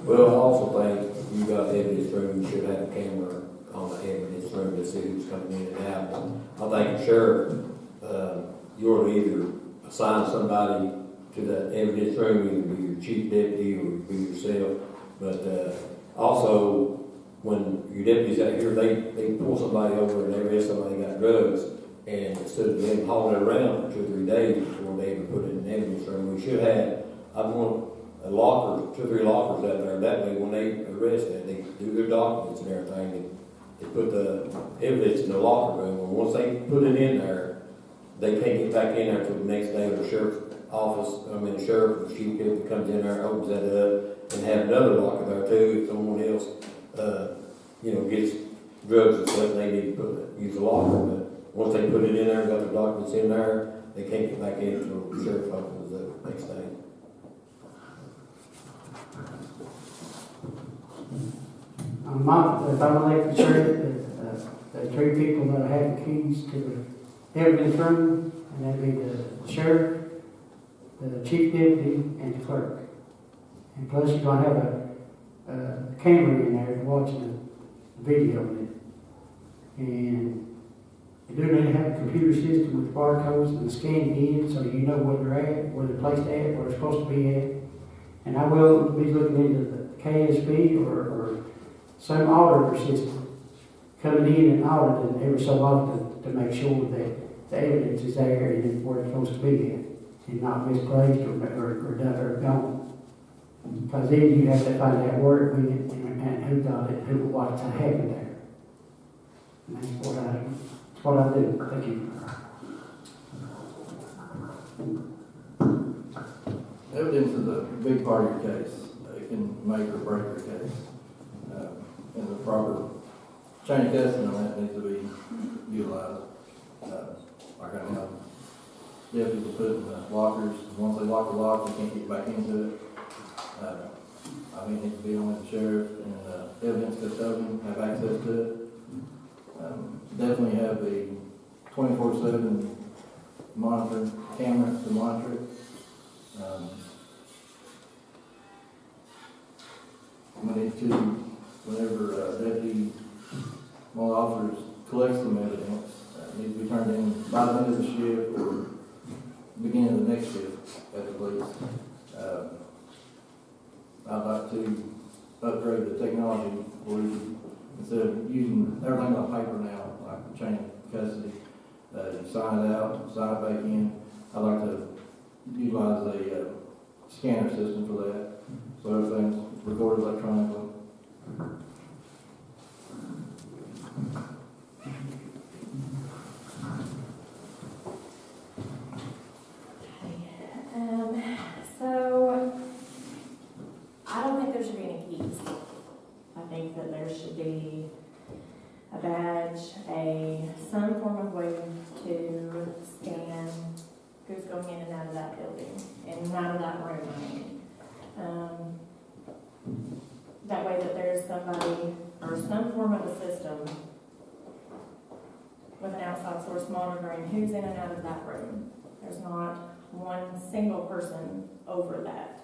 Well, I also think if you got evidence room, you should have a camera on the evidence room to see who's coming in and out. I think the sheriff, you ought to either assign somebody to that evidence room, either be your chief deputy or be yourself. But also, when your deputies out here, they pull somebody over and they arrest somebody that got drugs, and instead of them hauling it around for 2 or 3 days before they even put it in the evidence room, we should have, I want a locker, 2 or 3 lockers out there. That way, when they arrest them, they do their documents and everything. They put the evidence in the locker room, and once they put it in there, they can't get back in there until the next day. The sheriff's office, the sheriff or the chief deputy comes in there, opens that up, and have another locker there too. If someone else, gets drugs and stuff, they need to use the locker. But once they put it in there and got the documents in there, they can't get back in until the sheriff opens the next day. If I'm elected sheriff, the 3 people that have the keys to the evidence room, and that'd be the sheriff, the chief deputy, and the clerk. And plus, you're gonna have a camera in there watching the video of it. And you do need to have a computer system with barcodes and scan it in, so you know where they're at, where they're placed at, where they're supposed to be at. And I will be looking into the KSB or some auditor system coming in and auditing every so often to make sure that the evidence is there and where it's supposed to be at, and not misplaced or done or gone. Because then you have to find out where it went and who got it, what's happened there. And that's what I do. Thank you. Evidence is a big part of your case. It can make or break your case. And the proper chain of custody on that needs to be utilized. Like I know, deputies will put it in the lockers. Once they lock the lock, they can't get back into it. It needs to be on with the sheriff and evidence custodian have access to it. Definitely have the 24/7 monitor camera to monitor it. We need to, whenever deputy, one of the officers collects some evidence, it needs to be turned in by the end of the shift or beginning of the next shift at the police. I'd like to upgrade the technology where we can, instead of using everything on paper now, like chain of custody, you sign it out, sign it back in. I'd like to utilize a scanner system for that, so everything's recorded electronically. So I don't think there should be any keys. I think that there should be a badge, some form of way to scan who's going in and out of that building and out of that room. That way that there's somebody or some form of a system with an outside source monitoring who's in and out of that room. There's not one single person over that.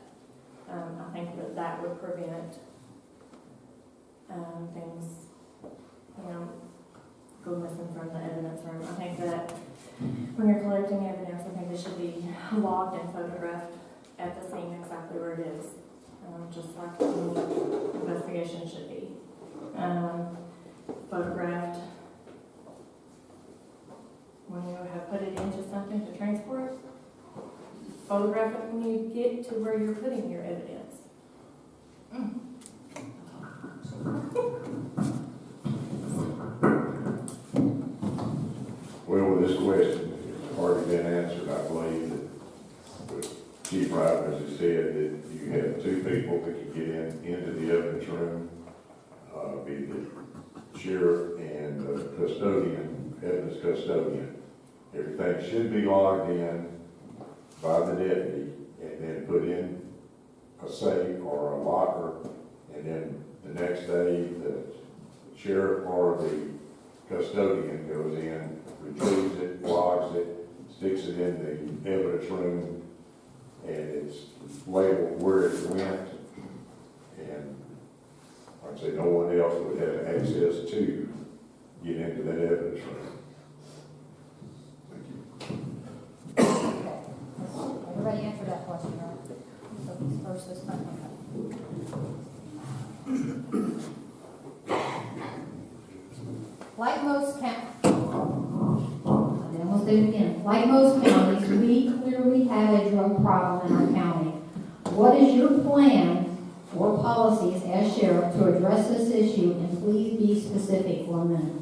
I think that would prevent things, go missing from the evidence room. I think that when you're collecting evidence, I think it should be logged and photographed at the scene exactly where it is, just like the investigation should be. Photographed when you have put it into something to transport. Photograph it when you get to where you're putting your evidence. Well, with this question, it's already been answered. I believe that with Chief Wright, as he said, that you have 2 people that can get into the evidence room, be the sheriff and the custodian, evidence custodian. Everything should be logged in by the deputy, and and then put in a safe or a locker, and then the next day, the sheriff or the custodian goes in, retrieves it, logs it, sticks it in the evidence room, and it's labeled where it went, and like I say, no one else would have access to get into that evidence room. Everybody answered that question, right? So who's first this time? Like most let's do it again. Like most counties, we clearly have a drug problem in our county. What is your plan or policies as sheriff to address this issue, and please be specific 1 minute.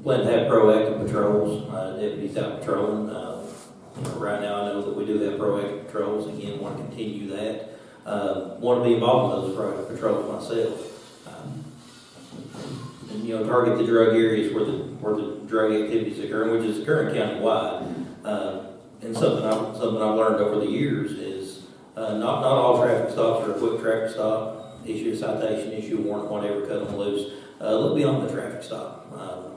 Plan to have proactive patrols, deputies out patrolling. Right now I know that we do have proactive patrols. Again, want to continue that. Want to be involved in those proactive patrols myself. And, target the drug areas where the drug activities occur, which is occurring countywide. And something I've learned over the years is not all traffic stops are a quick traffic stop. Issue a citation, issue a warrant, whatever, cut them loose. Look beyond the traffic stop.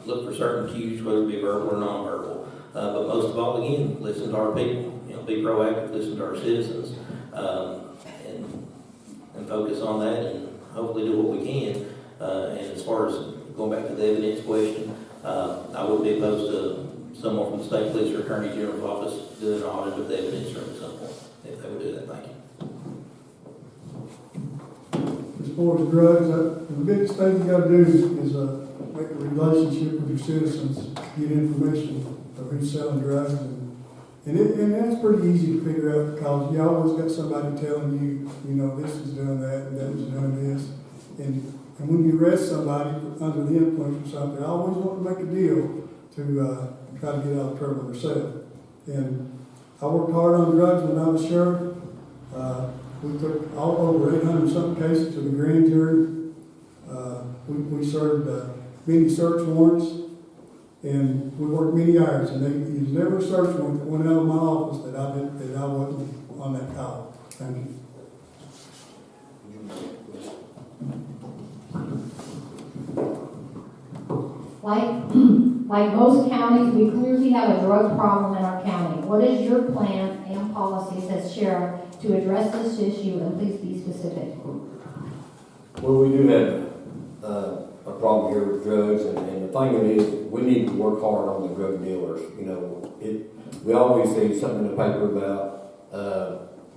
Look for certain cues, whether it be verbal or nonverbal. But most of all, again, listen to our people. Be proactive, listen to our citizens, and focus on that, and hopefully do what we can. And as far as going back to the evidence question, I would be opposed to someone from the state police or attorney general's office doing an audit of the evidence room at some point, if they would do that. Thank you. As far as drugs, the biggest thing you gotta do is make a relationship with your citizens, get information of who's selling drugs, and that's pretty easy to figure out, because you always got somebody telling you, this is doing that, and that is doing this, and when you arrest somebody under the influence or something, I always want to make a deal to try to get out of trouble myself. And I worked hard on drugs when I was sheriff. We took over 800 something cases to the grand jury. We served many search warrants, and we worked many hours. And there was never a search warrant that went out of my office that I wasn't on that call. Thank you. Like most counties, we clearly have a drug problem in our county. What is your plan and policies as sheriff to address this issue, and please be specific? Well, we do have a problem here with drugs, and the thing is, we need to work hard on the drug dealers. We always see something in the paper about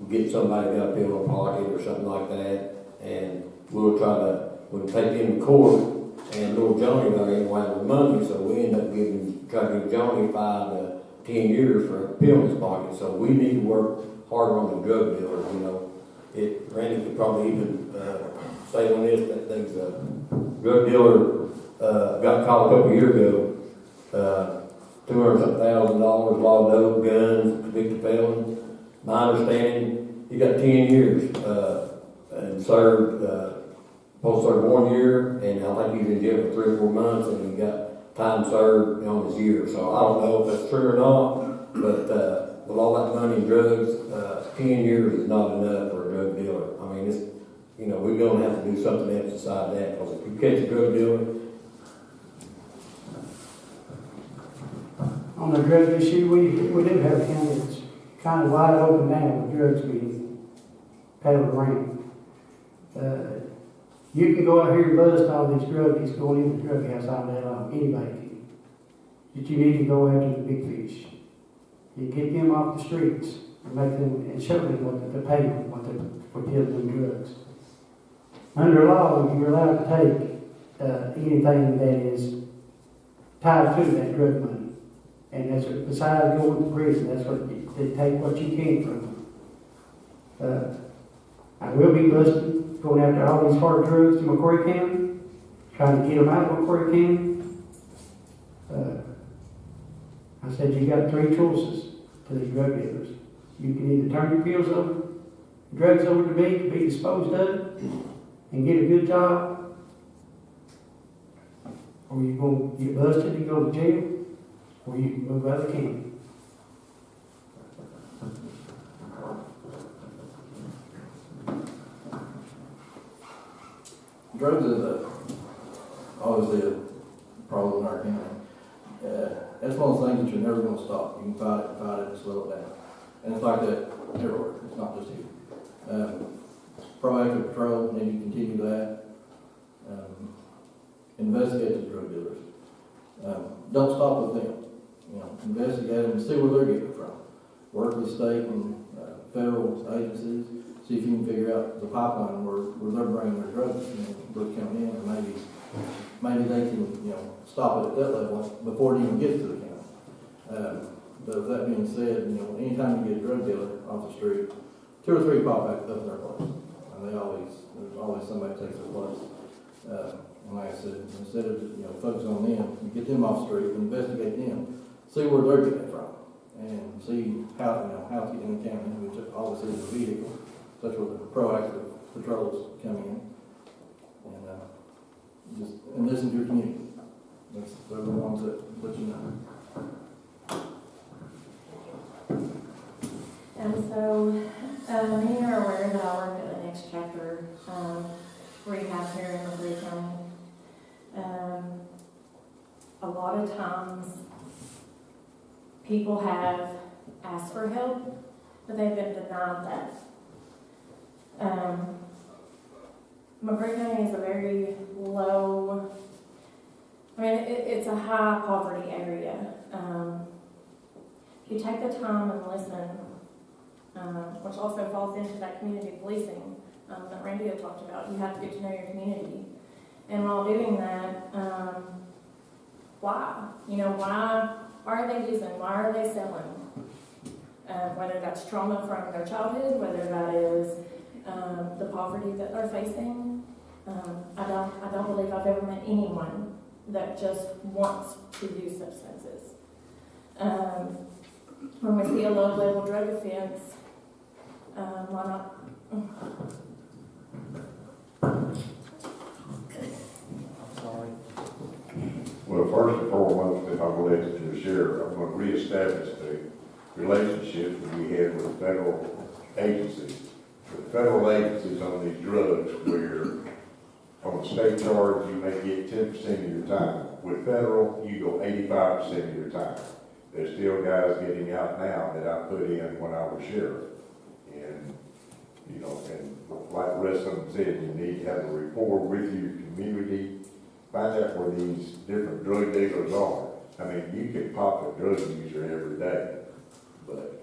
get somebody got a pill in their pocket or something like that, and we'll take them to court. And little Johnny there ain't having the money, so we end up trying to give Johnny 5 to 10 years for a pill in his pocket. So we need to work harder on the drug dealers. Randy could probably even say on this that things drug dealer got caught a couple of years ago, $200,000, a lot of dope, guns, convicted felon. My understanding, he got 10 years and served. Supposed to serve 1 year, and I think he's in jail for 3 or 4 months, and he got time served on his year. So I don't know if that's true or not, but with all that money in drugs, 10 years is not enough for a drug dealer. I mean, we're going to have to do something else beside that, because if you catch a drug dealer. On the drug issue, we do have a county that's kind of wide open now with drugs being peddled around. You can go out here and bust all these druggies going into the drug house all day long. Anybody can. But you need to go after the big fish. You get them off the streets and make them and show them what the payment, for dealing them drugs. Under law, you're allowed to take anything that is tied to that drug money, and that's besides going to prison. That's what they take what you can from them. I will be busted going after all these hard drugs to McCreary County, trying to get them out of McCreary County. I said you got 3 choices to these drug dealers. You can either turn your pills over, drugs over to me to be disposed of, and get a good job, or you're going to get busted and go to jail, or you can move out of the county. drugs is obviously a problem in our county. That's one of the things that you're never gonna stop. You can fight it, and slow it down. And it's like that everywhere, it's not just here. Proactive patrol, need to continue that. Investigate the drug dealers. Don't stop with them. Investigate them and see where they're getting it from. Work with state and federal agencies, see if you can figure out the pipeline where they're bringing their drugs, Brooks County in, and maybe they can, stop it at that level before it even gets to the county. But with that being said, anytime you get a drug dealer off the street, 2 or 3 pop back up in their place. And there's always somebody takes their place. And like I said, instead of, focus on them, you get them off the street, investigate them, see where they're getting it from, and see how to get in the county, which obviously is a vehicle. That's where the proactive patrols come in. And listen to your community. They're the ones that let you know. And so, many are aware that I work at the Next Chapter rehab here in McCreary County. A lot of times, people have asked for help, but they've been denied that. McCreary County is a very low, it's a high poverty area. If you take the time and listen, which also falls into that community policing that Randy had talked about, you have to get to know your community. And while doing that, why? Why are they using? Why are they selling? Whether that's trauma from their childhood, whether that is the poverty that they're facing. I don't believe I've ever met anyone that just wants to use substances. When we see a low-level drug offense, why not? Sorry. Well, first and foremost, if I'm elected to the sheriff, I'm going to reestablish the relationships that we had with federal agencies. The federal agencies on these drugs, where on the state charge you may get 10% of your time. With federal, you go 85% of your time. There's still guys getting out now that I put in when I was sheriff. And, and like the rest of them said, you need to have a rapport with your community, find out where these different drug dealers are. You can pop a drug user every day, but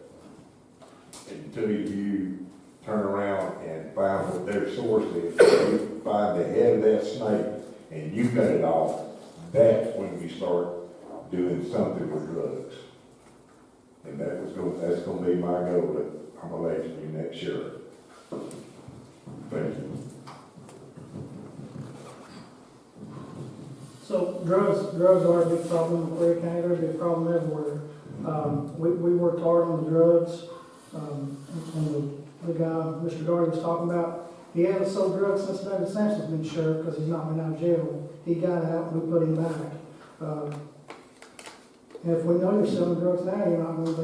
until you turn around and find what their source is, you find the head of that snake and you cut it off, that's when we start doing something with drugs. And that's going to be my goal that I'm electing you next year. Thank you. So drugs are a big problem in McCreary County. They're a big problem everywhere. We worked hard on the drugs. And the guy Mr. Doherty was talking about, he hasn't sold drugs since David Sampson's been sheriff because he's not been out of jail. He got out and we put him back. And if we know you're selling drugs now, you're not going to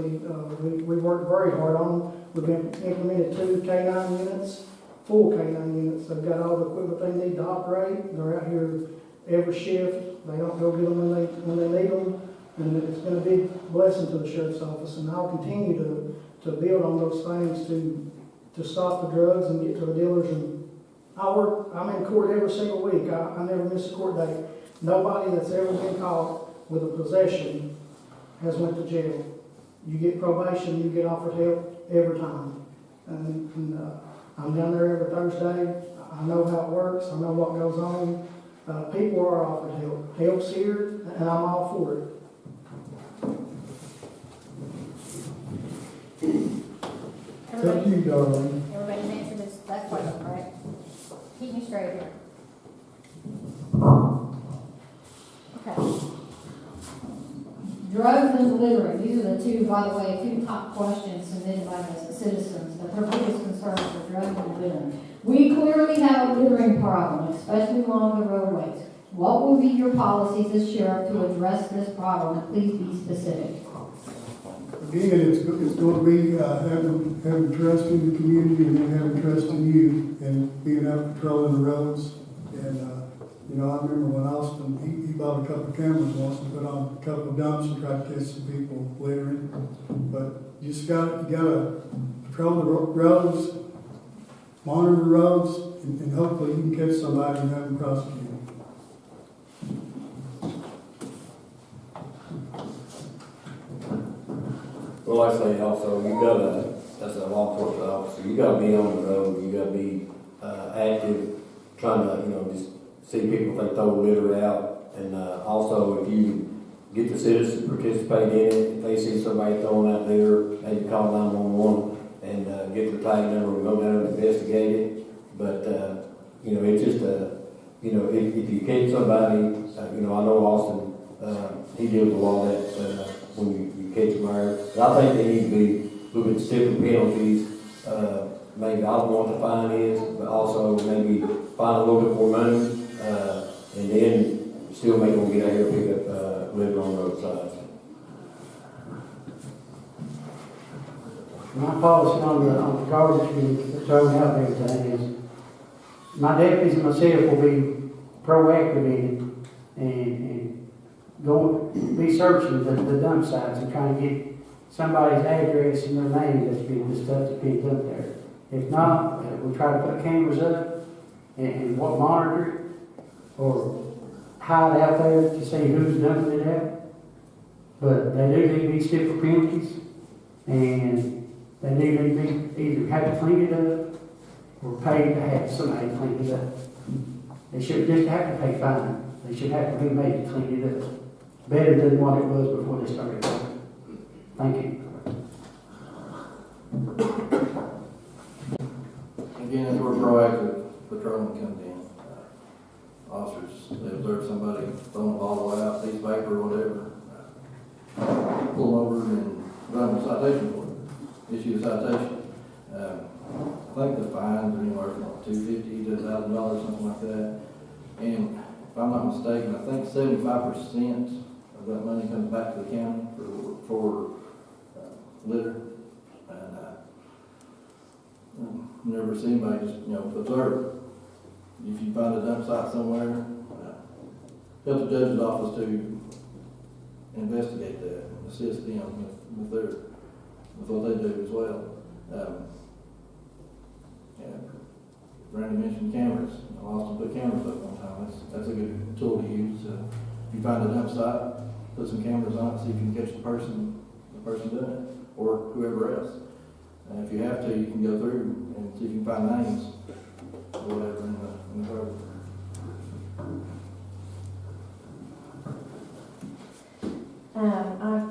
be, we worked very hard on them. We've implemented 2 K9 units, full K9 units. They've got all the equipment they need to operate. They're out here every shift. They don't go get them when they need them. And it's been a big blessing to the sheriff's office. And I'll continue to build on those things to stop the drugs and get to the dealers. And I'm in court every single week. I never miss a court date. Nobody that's ever been caught with a possession has went to jail. You get probation, you get offered help every time. And I'm down there every Thursday. I know how it works. I know what goes on. People are offered help. Help's here, and I'm all for it. Thank you, darling. Everybody's answered that question, right? Keep me straight here. Okay. Drugs and littering, these are the 2, by the way, 2 top questions submitted by the citizens, that their biggest concerns are drugs and littering. We clearly have a littering problem, especially along the roadways. What will be your policies as sheriff to address this problem, and please be specific? Again, it's going to be having trust in the community and then having trust in you and being out patrolling the roads And, you know, I remember when Austin, he bought a couple of cameras once and put on a couple of dumps and tried to catch some people littering. But you gotta patrol the roads, monitor the roads, and hopefully you can catch somebody and have them prosecuted. Well, like I say also, you gotta, as a law enforcement officer, you gotta be on the road, you gotta be, active, trying to, you know, just see people if they throw litter out. And, also if you get the citizens to participate in it, if they see somebody throwing out litter, maybe call 911 and, get the tag number and go down and investigate it. But, you know, it's just, you know, if you catch somebody, you know, I know Austin, he deals with all that, when you catch them there. But I think they need to be a little bit stiffer penalties. Maybe I don't know what the fine is, but also maybe find a little bit more money, and then still make them get out here and pick up, litter on the roadsides. My policy on the garbage being thrown out and everything is, my deputies and myself will be proactive in it and go, be searching the dump sites and trying to get somebody's address and their name that's being, the stuff that's being dumped there. If not, we try to put cameras up and what monitor it or hide out there to see who's dumping it out. But they do need to be stiffer penalties, and they do need to be either have to clean it up or pay to have somebody clean it up. They shouldn't just have to pay fine. They should have to be made to clean it up. Better than what it was before they started. Thank you. Again, as we're proactive, patrolling comes in. Officers, they observe somebody throwing a bottle out, piece of paper or whatever, pull them over and run a citation for it, issue a citation. I think the fines are anywhere from $250 to $1,000, something like that. And if I'm not mistaken, I think 75% of that money comes back to the county for litter. And never see anybody just, you know, observe. If you find a dump site somewhere, help the judge's office to investigate that and assist them with what they do as well. Randy mentioned cameras. Austin put cameras up one time. That's a good tool to use. If you find a dump site, put some cameras on it, see if you can catch the person doing it, or whoever else. And if you have to, you can go through and see if you can find names or whatever in the garbage. I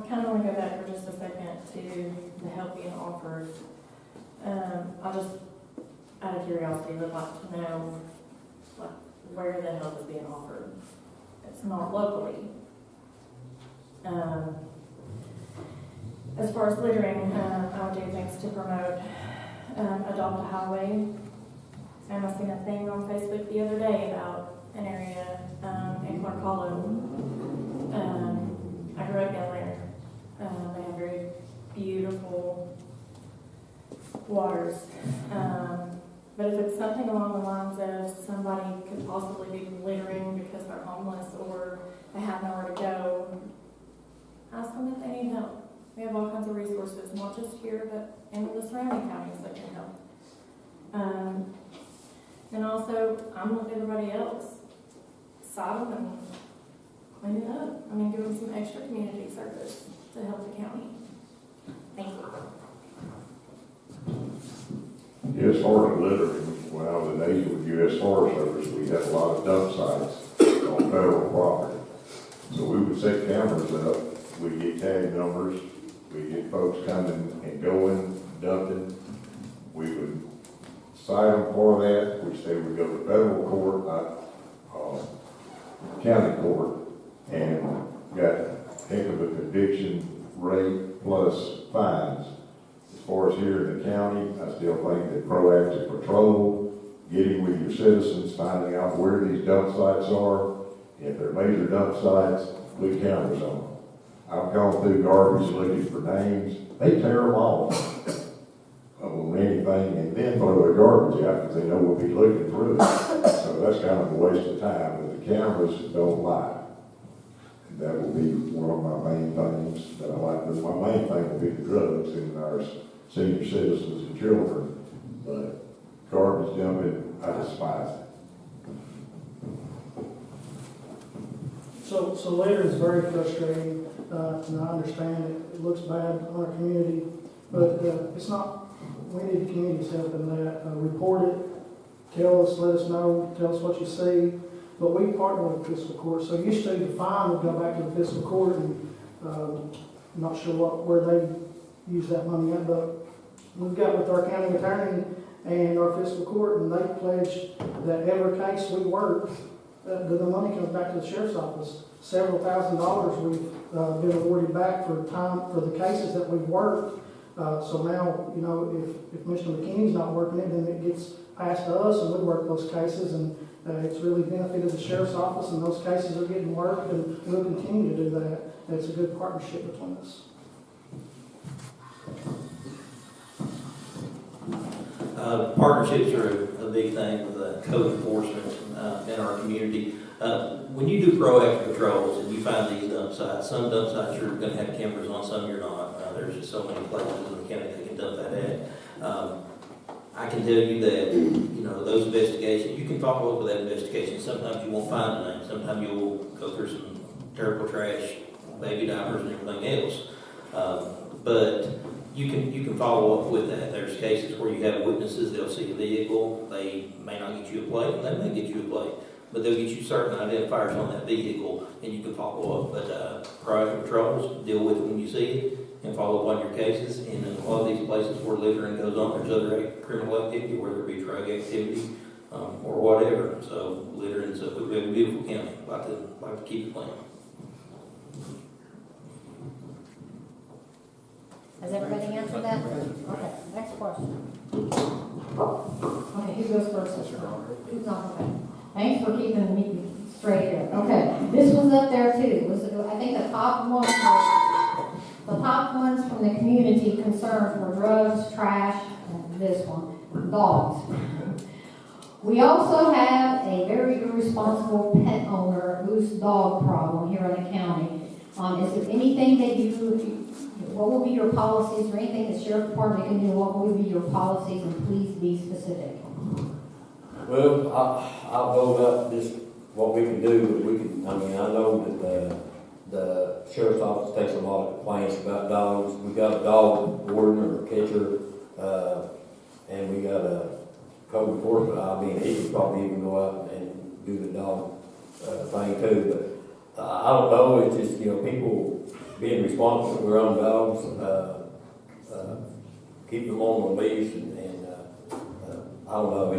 kind of want to go back for just a second to the help being offered. I just, out of curiosity, would like to know, like, where the help is being offered. It's not locally. As far as littering, I would do things to promote Adopt a Highway. And I seen a thing on Facebook the other day about an area in Clark Hollow. I grew up down there. They have very beautiful waters. But if it's something along the lines of somebody could possibly be littering because they're homeless or they have nowhere to go, ask them if they need help. We have all kinds of resources, not just here, but in the surrounding counties that can help. And also, I'm like everybody else, side them and clean it up. I mean, give them some extra community service to help the county. Thank you. As far as littering, when I was in Asia with U.S. Forest Service, we had a lot of dump sites on federal property. So we would set cameras up, we'd get tag numbers, we'd get folks coming and going, dumping. We would cite them for that, which they would go to federal court, not county court, and got heck of a conviction rate plus fines. As far as here in the county, I still think that proactive patrol, getting with your citizens, finding out where these dump sites are. If they're major dump sites, put cameras on them. I've gone through garbage looking for names. They tear them off on anything and then throw the garbage out because they know we'll be looking through it. So that's kind of a waste of time, but the cameras don't lie. And that will be one of my main things that I like, but my main thing will be the drugs in our senior citizens and children. But garbage dumping, I despise it. So litter is very frustrating, and I understand it looks bad on our community, but it's not, we need the community's help in that. Report it, tell us, let us know, tell us what you see, but we partner with fiscal court, so used to the fine would go back to the fiscal court, and not sure where they use that money at, but we've got with our county attorney and our fiscal court, and they pledged that every case we work, the money comes back to the sheriff's office. Several $1,000s we've been awarded back for the cases that we've worked. So now, you know, if Mr. McKinney's not working it, then it gets passed to us, and we work those cases, and it's really benefited the sheriff's office, and those cases are getting worked, and we'll continue to do that. And it's a good partnership between us. Partnerships are a big thing with code enforcement in our community. When you do proactive patrols and you find these dump sites, some dump sites you're going to have cameras on, some you're not. There's just so many places in the county that can dump that at. I can tell you that, you know, those investigations, you can follow up with that investigation. Sometimes you won't find a name. Sometimes you'll go through some terrible trash, baby diapers and everything else. But you can follow up with that. There's cases where you have witnesses, they'll see a vehicle, they may not get you a plate, and they may get you a plate, but they'll get you certain identifiers on that vehicle, and you can follow up. But proactive patrols, deal with it when you see it, and follow up on your cases. And in a lot of these places where littering goes on, there's other criminal activity, whether it be drug activity or whatever. So littering is a beautiful county. Like to keep it clean. Has everybody answered that? Okay, next question. Okay, who goes first? Who's not, okay. Thanks for keeping me straight here. Okay, this one's up there too. I think the top ones from the community concerns were drugs, trash, and this one, dogs. We also have a very irresponsible pet owner whose dog problem here in the county. Is there anything that what will be your policies or anything the sheriff department can do? What will be your policies, and please be specific? Well, I'll go about just what we can do, but I know that the sheriff's office takes a lot of complaints about dogs. We got a dog warden or a catcher, and we got a code enforcement. He could probably even go out and do the dog thing too, but I don't know, it's just, people being responsible for their own dogs, keep them on the leash, and I don't know,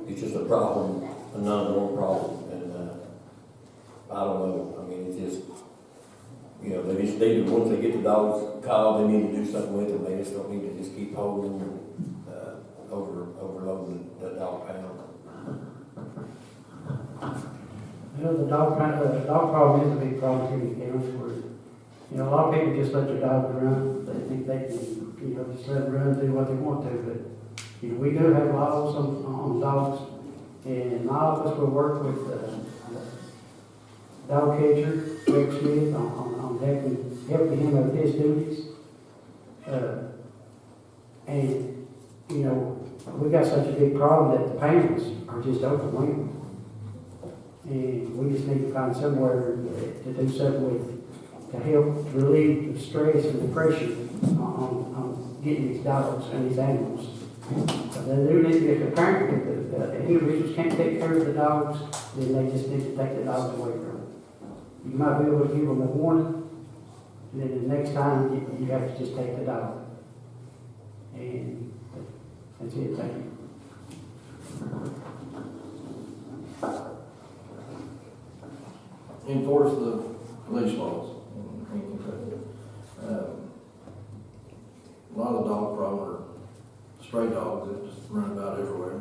it's just a problem, a non-normal problem, and I don't know, it's just, they just need to, once they get the dogs called, they need to do something with them. They just don't need to just keep holding them, overloading the dog pound. The dog problem is a big problem here in the county where, a lot of people just let their dogs run. They think they can, just let them run and do what they want to. But, we do have laws on dogs, and a lot of us will work with dog catcher, Greg Smith, on helping him with his duties. And, we got such a big problem that the parents are just overwhelmed. And we just need to find somewhere to do something with, to help relieve the stress and the pressure on getting these dogs and these animals. They do need to get the parent, if the individuals can't take care of the dogs, then they just need to take the dogs away from them. You might be able to give them a warning, and then the next time you have to just take the dog. And that's it, thank you. Enforce the leash laws. A lot of the dog problem are stray dogs that just run about everywhere.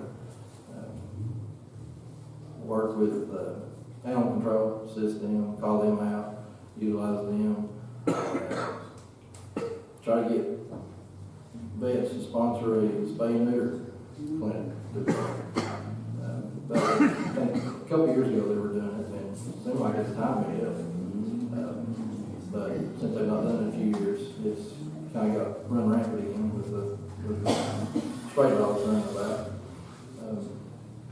Work with animal control, assist them, call them out, utilize them. Try to get vets to sponsor a spay and neuter clinic. But I think a couple of years ago they were doing it, and it seemed like it's time to hit. But since they've not done it in a few years, it's kind of got run rampant again with the spray dogs running about.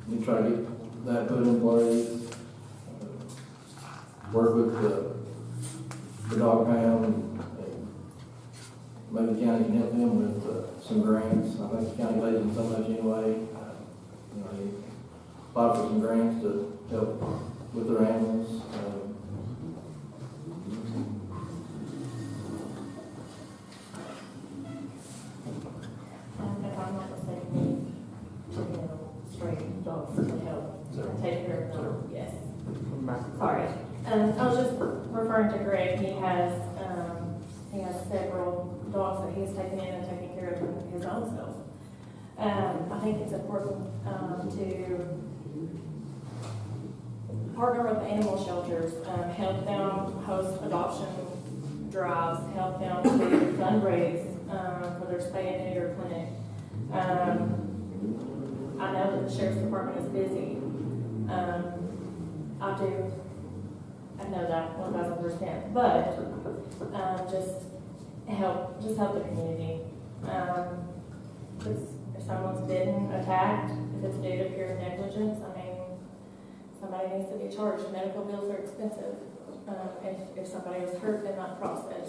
We try to get that put in place, work with the dog pound, and maybe the county can help them with some grants. I think the county pays them so much anyway. They apply for some grants to help with their animals. If I'm not mistaken, straight dogs to help take care of them, yes. Sorry. I was just referring to Greg. He has several dogs that he's taken in and taken care of his own self. I think it's important to partner with animal shelters, help them host adoption drives, help them to fundraise for their spay and neuter clinic. I know that the sheriff's department is busy. I know that 1,000%, but just help the community. If someone's bitten, attacked, if it's due to pure negligence, I mean, somebody needs to be charged. Medical bills are expensive. If somebody was hurt in that process,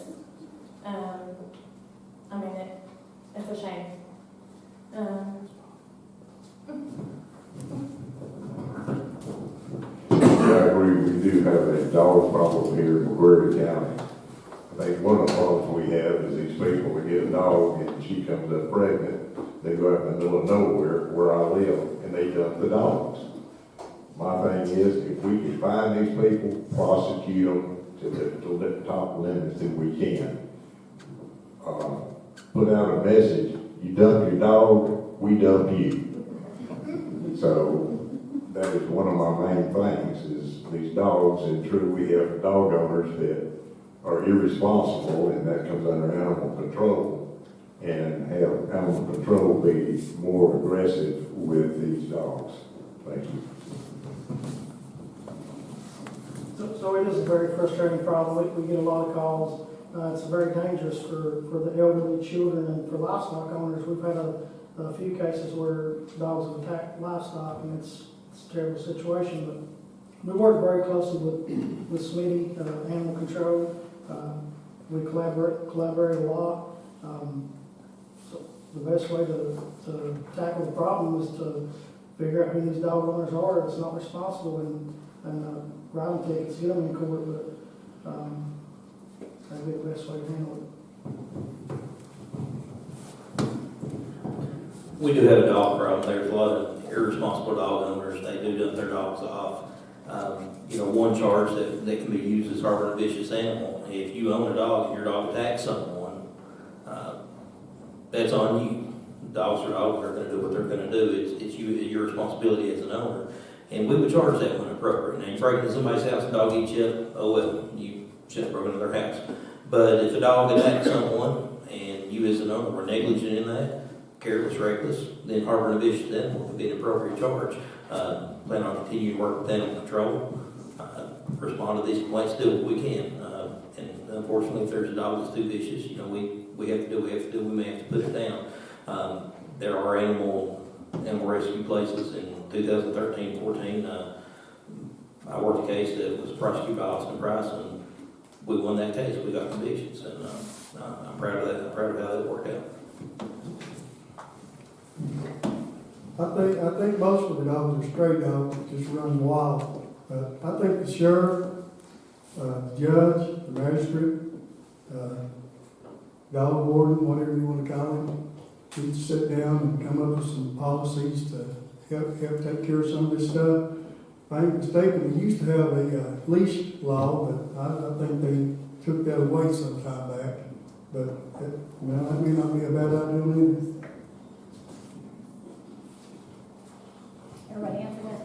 I mean, it's a shame. Yeah, I agree, we do have a dog problem here in McCreary County. I think one of the problems we have is these people that get a dog and she comes up pregnant, they go out in the middle of nowhere where I live and they dump the dogs. My thing is, if we can find these people, prosecute them to the top limits that we can. Put out a message, you dump your dog, we dump you. So that is one of my main things is these dogs, and true, we have dog owners that are irresponsible, and that comes under animal control, and have animal control be more aggressive with these dogs. Thank you. So it is a very frustrating problem. We get a lot of calls. It's very dangerous for the elderly, children, and for livestock owners. We've had a few cases where dogs have attacked livestock, and it's a terrible situation. But we work very closely with Smitty, Animal Control. We collaborate a lot. So the best way to tackle the problem is to figure out who these dog owners are that's not responsible and write them tickets, get them in court, but that'd be the best way to handle it. We do have a dog problem. There's a lot of irresponsible dog owners. They do dump their dogs off. One charge that can be used is harboring a vicious animal. If you own a dog and your dog attacks someone, that's on you. Dogs are going to do what they're going to do. It's your responsibility as an owner. And we would charge that when appropriate. Now, you break into somebody's house, a dog eats you up, oh well, you shouldn't have broken into their house. But if a dog attacks someone and you as an owner were negligent in that, careless, reckless, then harboring a vicious animal would be an appropriate charge. Plan on continuing to work with animal control, respond to these complaints, do what we can. And unfortunately, if there's a dog that's too vicious, we have to do what we have to do. We may have to put it down. There are animal rescue places in 2013-14. I worked a case that was prosecuted by Austin Price, and we won that case. We got convictions, and I'm proud of that. I'm proud of how that worked out. I think most of the dogs are stray dogs that just run wild. But I think the sheriff, judge, the magistrate, dog warden, whatever you want to call him, need to sit down and come up with some policies to help take care of some of this stuff. If I ain't mistaken, we used to have a leash law, but I think they took that away some time back. But that may not be a bad idea either. Everybody answer that?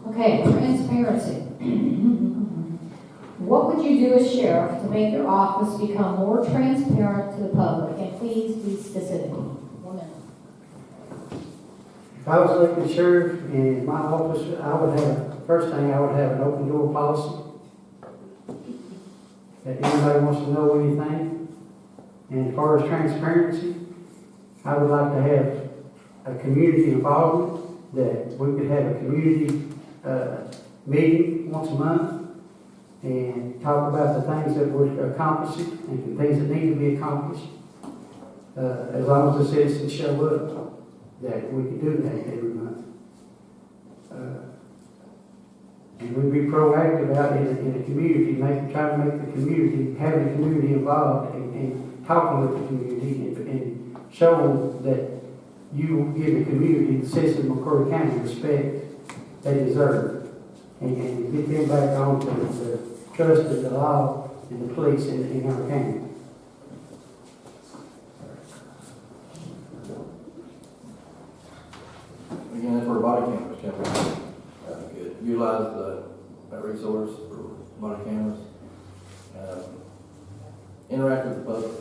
Okay, transparency. What would you do as sheriff to make your office become more transparent to the public? And please be specific. If I was elected sheriff in my office, I would have, first thing, I would have an open door policy. That anybody wants to know anything. And as far as transparency, I would like to have a community involvement, that we could have a community meeting once a month and talk about the things that we're accomplishing and the things that need to be accomplished. As long as the citizens show up, that we can do that every month. And we'd be proactive out in the community, try to make the community, having the community involved and talking with the community and showing that you give the community, the citizens of McCreary County, respect they deserve. And get them back on to the trust of the law and the police in our county. Again, that's where body cameras come in. Could utilize that resource for body cameras. Interact with the public,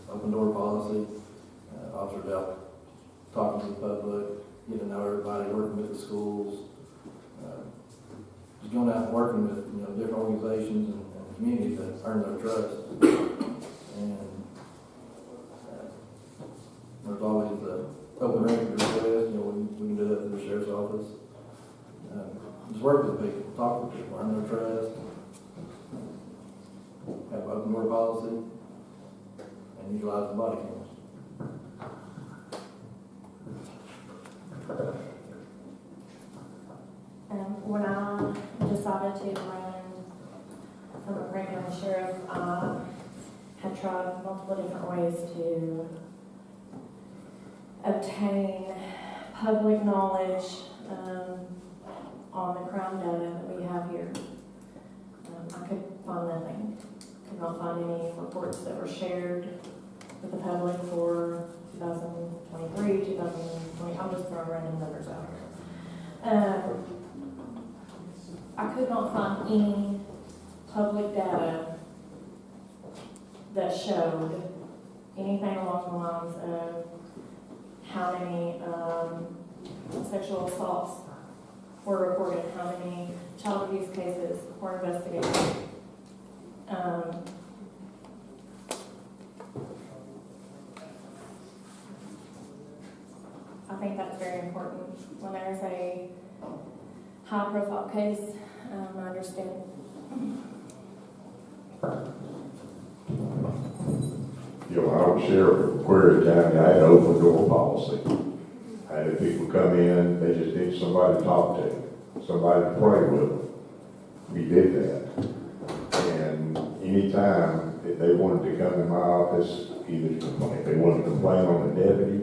open door policy, officers out talking to the public, getting to know everybody, working with the schools, just going out and working with different organizations and communities that earn their trust. And there's always the open record request. We can do that through the sheriff's office. Just work with people, talk with people, earn their trust. Have open door policy, and utilize the body cameras. When I decided to run for McCreary County Sheriff, I had tried multiple different ways to obtain public knowledge on the crime data that we have here. I could find nothing. Could not find any reports that were shared with the public for 2023, 2020. I'm just throwing random numbers out here. I could not find any public data that showed anything along the lines of how many sexual assaults were reported, how many child abuse cases were investigated. I think that's very important. When there's a high-profile case, I understand. When I was sheriff of McCreary County, I had an open door policy. I had people come in, they just need somebody to talk to, somebody to pray with them. We did that. And anytime if they wanted to come in my office, either to complain, if they wanted to complain on the deputy,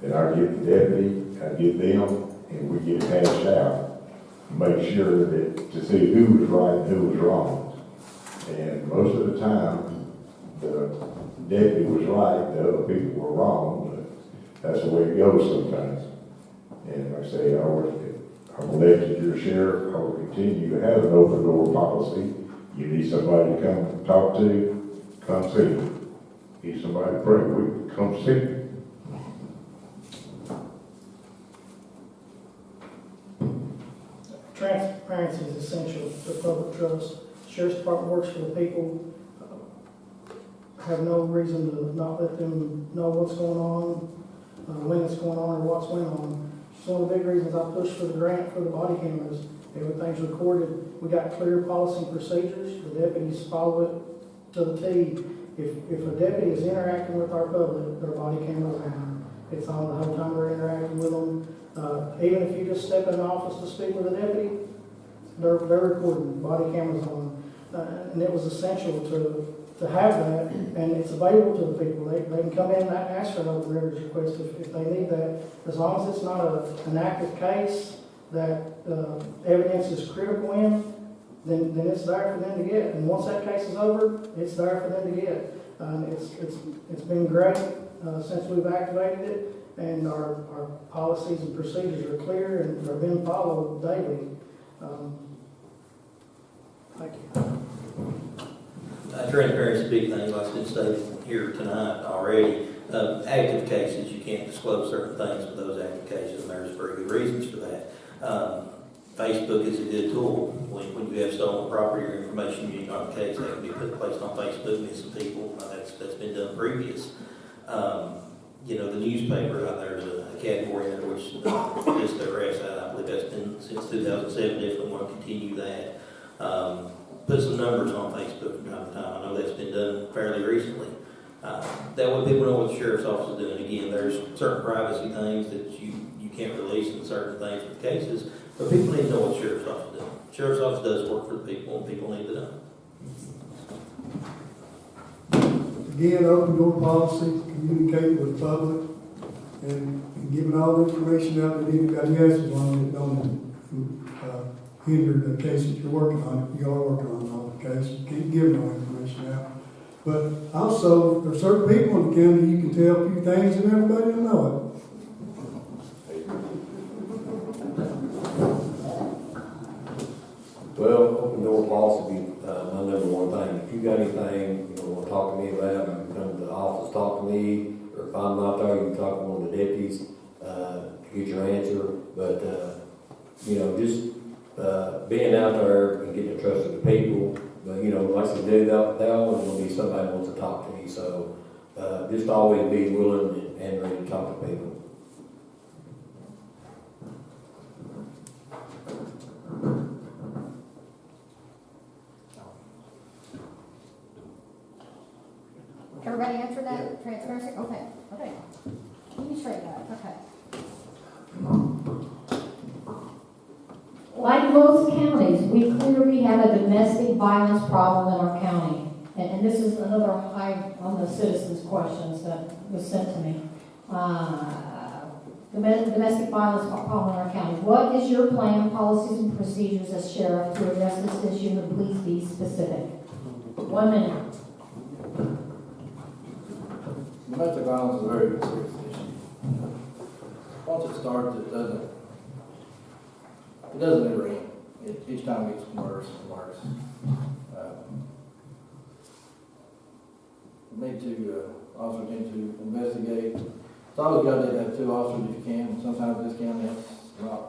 then I'd get the deputy, I'd get them, and we get it hashed out. Make sure that to see who was right and who was wrong. And most of the time, the deputy was right, the other people were wrong, but that's the way it goes sometimes. And like I say, I'm elected your sheriff, I will continue to have an open door policy. You need somebody to come talk to, come see me. Need somebody to pray with, come see me. Transparency is essential to public trust. Sheriff's Department works for the people. Have no reason to not let them know what's going on, when it's going on, or what's going on. It's one of the big reasons I pushed for the grant for the body cameras. Everything's recorded. We got clear policy and procedures. The deputies follow it to the T. If a deputy is interacting with our public, their body camera's on. It's on the whole time they're interacting with them. Even if you just step in the office to speak with a deputy, they're recording, body cameras on. And it was essential to have that, and it's available to the people. They can come in and ask for an open records request if they need that. As long as it's not an active case that evidence is critical in, then it's there for them to get. And once that case is over, it's there for them to get. It's been great since we've activated it. And our policies and procedures are clear and are being followed daily. Thank you. Transparency is a big thing, like it's been stated here tonight already. Active cases, you can't disclose certain things with those active cases, and there's very good reasons for that. Facebook is a good tool. When you have stolen property or information unique on the case, that can be placed on Facebook, missing people. That's been done previous. The newspaper, there's a category there which is the arrest. I believe that's been since 2007. Definitely want to continue that. Put some numbers on Facebook from time to time. I know that's been done fairly recently. That way people know what the sheriff's office is doing. Again, there's certain privacy things that you can't release and certain things with cases, but people need to know what the sheriff's office is doing. The sheriff's office does work for the people, and people need to know. Again, open door policy, communicating with the public, and giving all the information out that anybody has, as long as it don't hinder the case that you're working on. If you are working on all the cases, you can't give no information out. But also, there are certain people in the county you can tell a few things and everybody will know it. Well, open door policy be my number one thing. If you got anything, want to talk to me about, you can come to the office, talk to me, or if I'm not there, you can talk to one of the deputies to get your answer. But, just being out there and getting the trust of the people. But, like I said, there always will be somebody who wants to talk to you. So, just always be willing and ready to talk to people. Everybody answer that? Transparency? Okay. Keep me straight, guys. Okay. Like most counties, we clearly have a domestic violence problem in our county. And this is another high on the citizens' questions that was sent to me. Domestic violence problem in our county. What is your plan, policies, and procedures as sheriff to address this issue, and please be specific? 1 minute. Domestic violence is a very serious issue. Once it starts, it doesn't ever end. Each time it gets worse and worse. Officers need to investigate. It's always got to have 2 officers if you can. Sometimes this county that's not,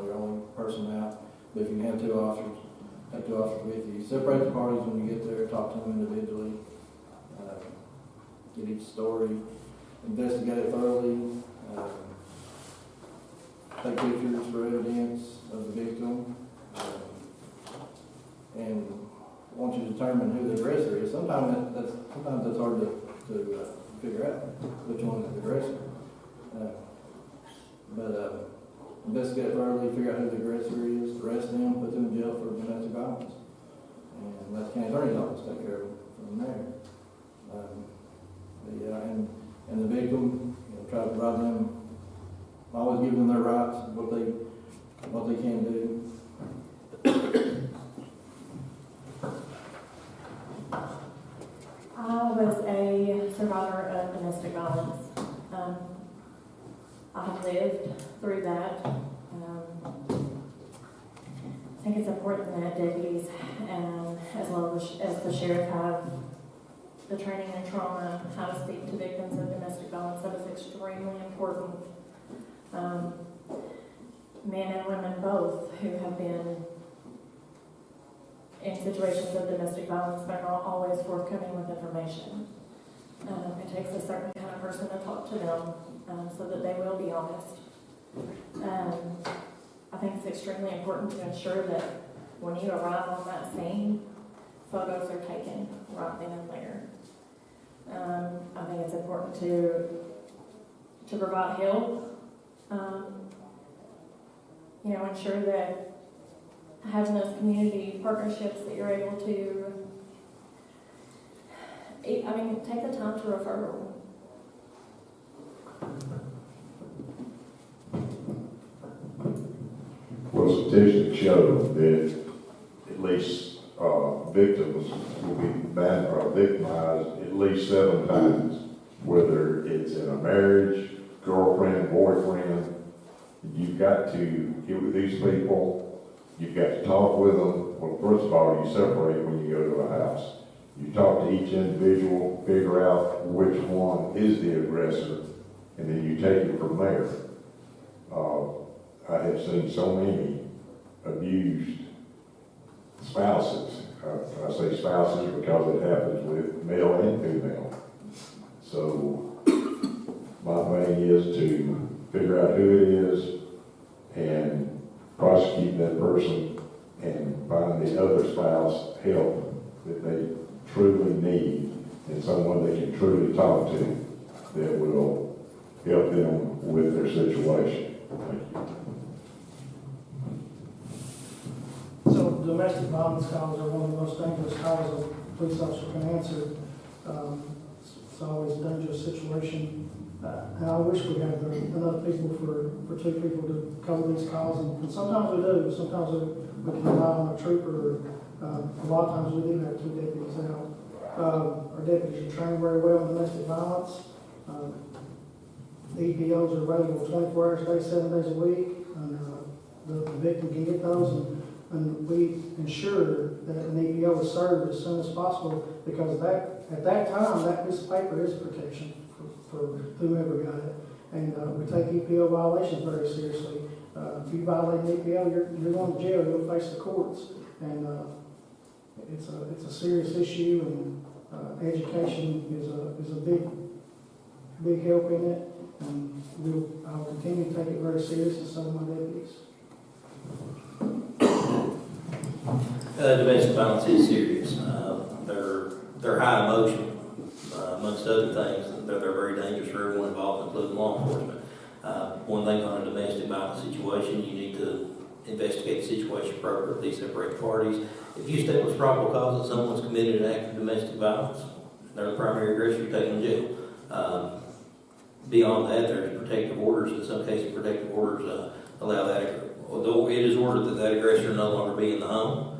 your only person out. But if you can have 2 officers, have 2 officers with you. Separate the parties when you get there, talk to them individually. Get each story, investigate it thoroughly, take pictures for evidence of the victim, and once you determine who the aggressor is, sometimes that's hard to figure out which one is the aggressor. But investigate thoroughly, figure out who the aggressor is, arrest them, put them in jail for domestic violence, and let the county attorney's office take care of them from there. And the victim, try to provide them, always give them their rights, what they can do. I was a survivor of domestic violence. I have lived through that. I think it's important that deputies and as well as the sheriff have the training and trauma, how to speak to victims of domestic violence. That is extremely important. Men and women both who have been in situations of domestic violence, they're not always forthcoming with information. It takes a certain kind of person to talk to them so that they will be honest. I think it's extremely important to ensure that when you arrive on that scene, photos are taken right then and there. I think it's important to provide help. Ensure that having those community partnerships that you're able to, take the time to refer them. Well, statistics show that at least victims will be victimized at least 7 times, whether it's in a marriage, girlfriend, boyfriend. You've got to get with these people. You've got to talk with them. Well, first of all, you separate when you go to a house. You talk to each individual, figure out which one is the aggressor, and then you take it from there. I have seen so many abused spouses. I say spouses because it happens with male and female. So my thing is to figure out who it is and prosecute that person and find the other spouse help that they truly need and someone they can truly talk to that will help them with their situation. Thank you. So domestic violence calls are one of the most dangerous calls a police officer can answer. It's always a dangerous situation. And I wish we had enough people for two people to cover these calls. And sometimes we do. Sometimes we can rely on a trooper. A lot of times we do have two deputies out. Our deputies are trained very well in domestic violence. The EPOs are available 24 hours a day, 7 days a week. And the victim can get those. And we ensure that an EPO is served as soon as possible because at that time, that piece of paper is protection for whomever got it. And we take EPO violations very seriously. If you violate an EPO, you're going to jail. You'll face the courts. And it's a serious issue. And education is a big help in it. And I'll continue to take it very seriously. So do my deputies. Domestic violence is serious. They're high emotion, amongst other things. They're very dangerous for everyone involved, including law enforcement. One thing on a domestic violence situation, you need to investigate the situation appropriately, separate the parties. If you establish probable cause that someone's committed an act of domestic violence, they're the primary aggressor, you're taking them to jail. Beyond that, there's protective orders. In some cases, protective orders allow that. Although it is ordered that aggressor no longer be in the home,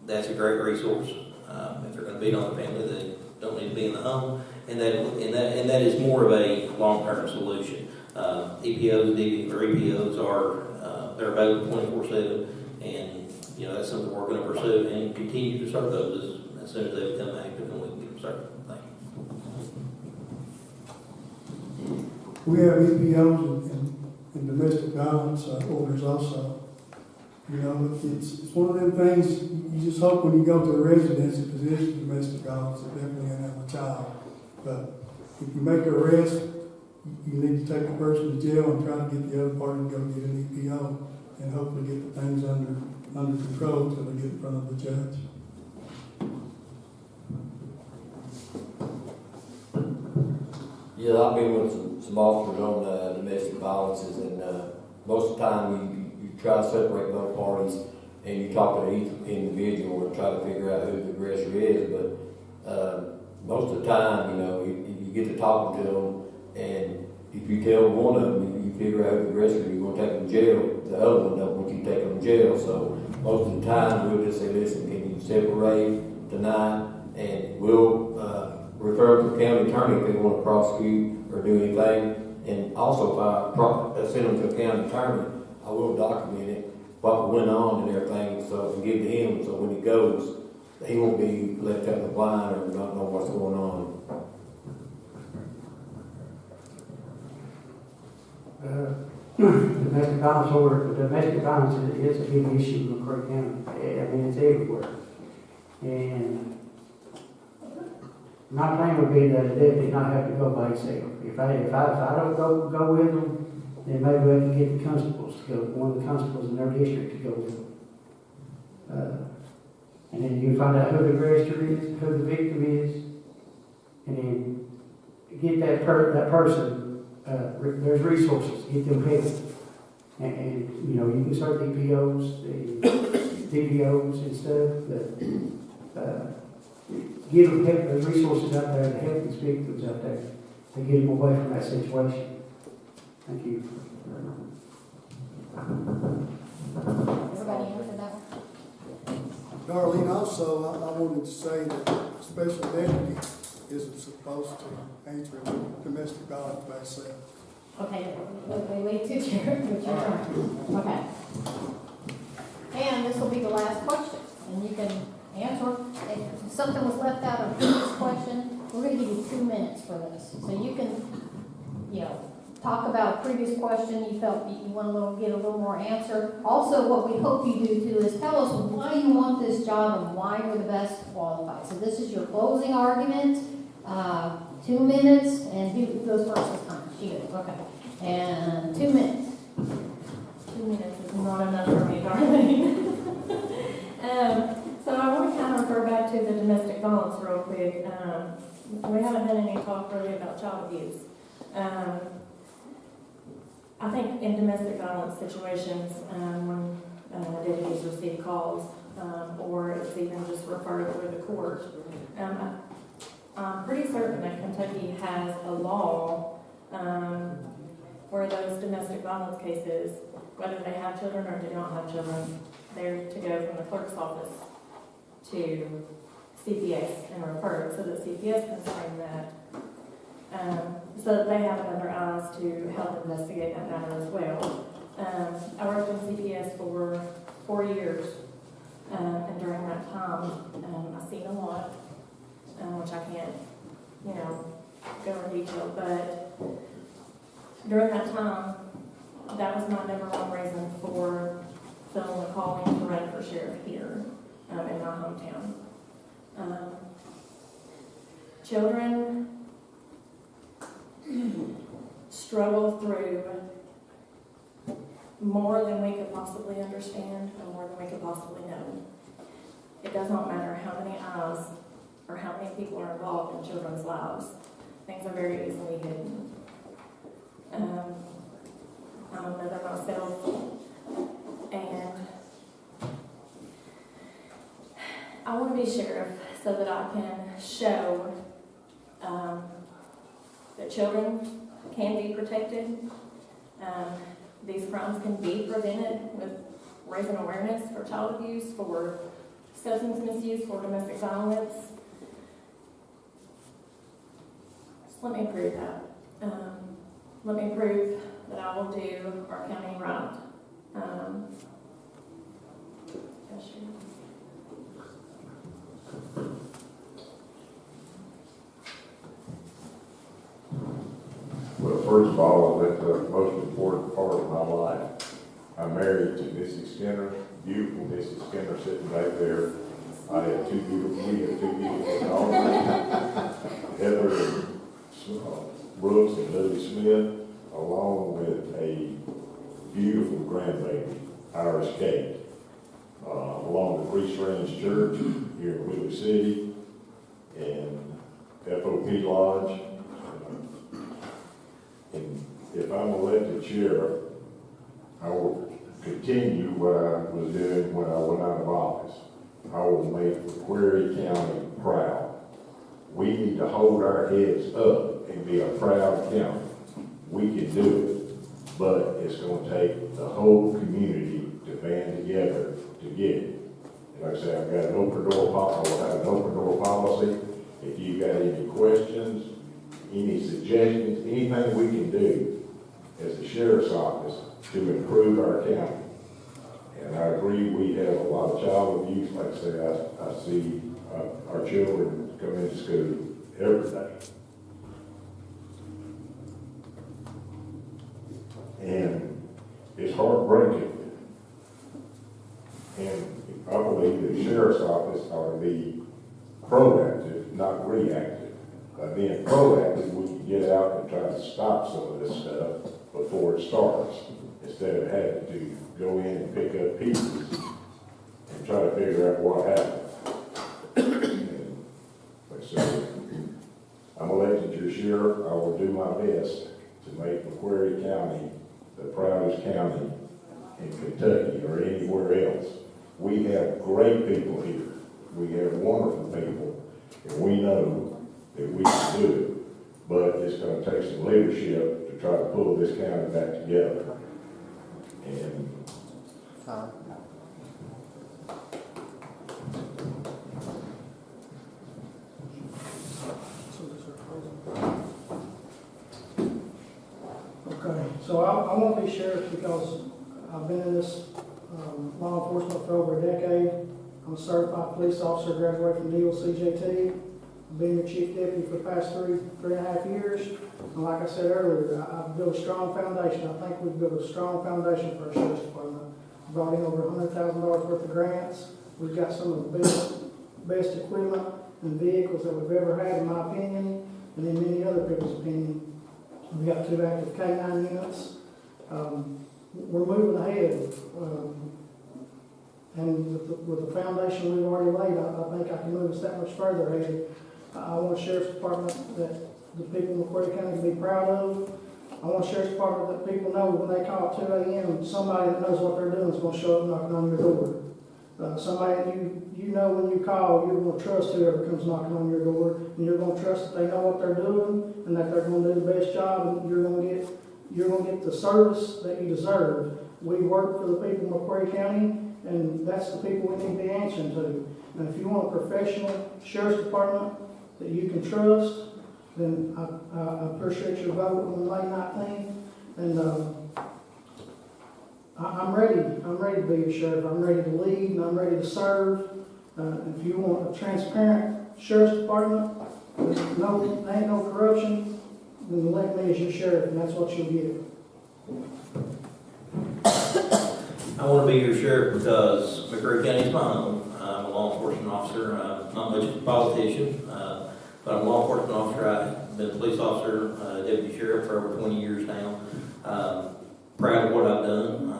that's a great resource. If they're going to beat on the family, they don't need to be in the home, and that is more of a long-term solution. EPOs, or EPOs are they're available 24/7, and that's something we're going to pursue and continue to serve those as soon as they become active and we can get them started. Thank you. We have EPOs and domestic violence orders also. It's one of them things, you just hope when you go to a residence that there is domestic violence, they're definitely going to have a child. But if you make an arrest, you need to take the person to jail and try to get the other party to go get an EPO and hopefully get the things under control until they get in front of the judge. Yeah, I've been with some officers on domestic violences, and most of the time you try to separate both parties and you talk to each individual and try to figure out who the aggressor is. But most of the time, you get to talking to them, and if you tell one of them, you figure out who the aggressor is, you're going to take them to jail. The other one don't want you to take them to jail. So most of the time, we'll just say, listen, can you separate tonight? And we'll refer to the county attorney if they want to prosecute or do anything. And also, if I send them to a county attorney, I will document it, what went on and everything, so to give to him, so when he goes, he won't be left out in the blind or not know what's going on. Domestic violence order, domestic violence is a big issue in McCreary County. I mean, it's everywhere. And my plan would be that a deputy not have to go by himself. If I don't go with them, then maybe we can get the constables to go, one of the constables in their district to go with them. And then you find out who the aggressor is, who the victim is, and then get that person. There's resources, get them help. And you can start EPOs, the DPOs and stuff, but give them help. There's resources out there to help these victims out there to get them away from that situation. Thank you. Everybody answered that one? Darlene, also, I wanted to say that a special deputy isn't supposed to answer domestic violence by itself. Okay, wait to your turn. Okay. And this will be the last question, and you can answer. something was left out of previous question, we're gonna give you 2 minutes for this. So you can, talk about a previous question, you felt you want get a little more answer. Also, what we hope you do too is tell us why you want this job and why you're the best qualified. So this is your closing argument, 2 minutes, and who goes first this time? She goes, okay. And 2 minutes. 2 minutes is not enough for me, Darlene. So I want to kind of refer back to the domestic violence real quick. We haven't had any talk really about child abuse. I think in domestic violence situations, when deputies receive calls, or it's even just referred through the court, I'm pretty certain that Kentucky has a law where those domestic violence cases, whether they have children or do not have children, they're to go from the clerk's office to CPS and refer, so that CPS can screen that, so that they have it under eyes to help investigate that matter as well. I worked in CPS for 4 years, and during that time, I've seen a lot, which I can't, go in detail, but during that time, that was my number one reason for filling the calling to run for sheriff here in my hometown. Children struggle through more than we could possibly understand and more than we could possibly know. It does not matter how many eyes or how many people are involved in children's lives. Things are very easily hidden. I'm a mother myself, and I want to be sheriff so that I can show that children can be protected. These crimes can be prevented with raising awareness for child abuse, for substance misuse, for domestic violence. Just let me prove that. Let me prove that I will do our county right. Well, first of all, that's the most important part of my life. I'm married to Mrs. Skinner, beautiful Mrs. Skinner sitting right there. We have two beautiful daughters, Heather and Brooks and Lily Smith, along with a beautiful grandbaby, Irish Kate, along with Priest Ranch Church here in Wheeler City, and FOP Lodge. And if I'm elected sheriff, I will continue what I was doing when I went out of office. I will make McCreary County proud. We need to hold our heads up and be a proud county. We can do it, but it's going to take the whole community to band together to get it. And like I said, I've got an open door policy. I will have an open door policy. If you've got any questions, any suggestions, anything we can do as the sheriff's office to improve our county. And I agree, we have a lot of child abuse. Like I say, I see our children come into school every day. And it's heartbreaking. And I believe the sheriff's office ought to be proactive, not reactive. By being proactive, we can get out and try to stop some of this stuff before it starts, instead of having to go in and pick up pieces and try to figure out what happened. And like I said, I'm elected your sheriff. I will do my best to make McCreary County the proudest county in Kentucky or anywhere else. We have great people here. We have wonderful people, and we know that we can do it, but it's going to take some leadership to try to pull this county back together. And Time. Okay, so I want to be sheriff because I've been in this law enforcement for over a decade, I'm a certified police officer, graduated from DLCJT. I've been your chief deputy for the past three and a half years. And like I said earlier, I've built a strong foundation. I think we've built a strong foundation for our sheriff's department. Brought in over $100,000 worth of grants. We've got some of the best equipment and vehicles that we've ever had, in my opinion, and in many other people's opinion. We've got 2 active K9 units. We're moving ahead. And with the foundation we've already laid, I think I can move us that much further ahead. I want a sheriff's department that the people in McCreary County can be proud of. I want a sheriff's department that people know when they call at 2 a.m., somebody that knows what they're doing is going to show up knocking on your door. Somebody that you know when you call, you're going to trust whoever comes knocking on your door, and you're going to trust that they know what they're doing and that they're going to do the best job, and you're going to get the service that you deserve. We work for the people of McCreary County, and that's the people we need to be answering to. And if you want a professional sheriff's department that you can trust, then I appreciate your vote on May 19th. And I'm ready to be a sheriff. I'm ready to lead, and I'm ready to serve. If you want a transparent sheriff's department, there ain't no corruption, then elect me as your sheriff, and that's what you'll get. I want to be your sheriff because McCreary County is my home. I'm a law enforcement officer, not much of a politician, but I'm a law enforcement officer. I've been a police officer, deputy sheriff for over 20 years now. Proud of what I've done.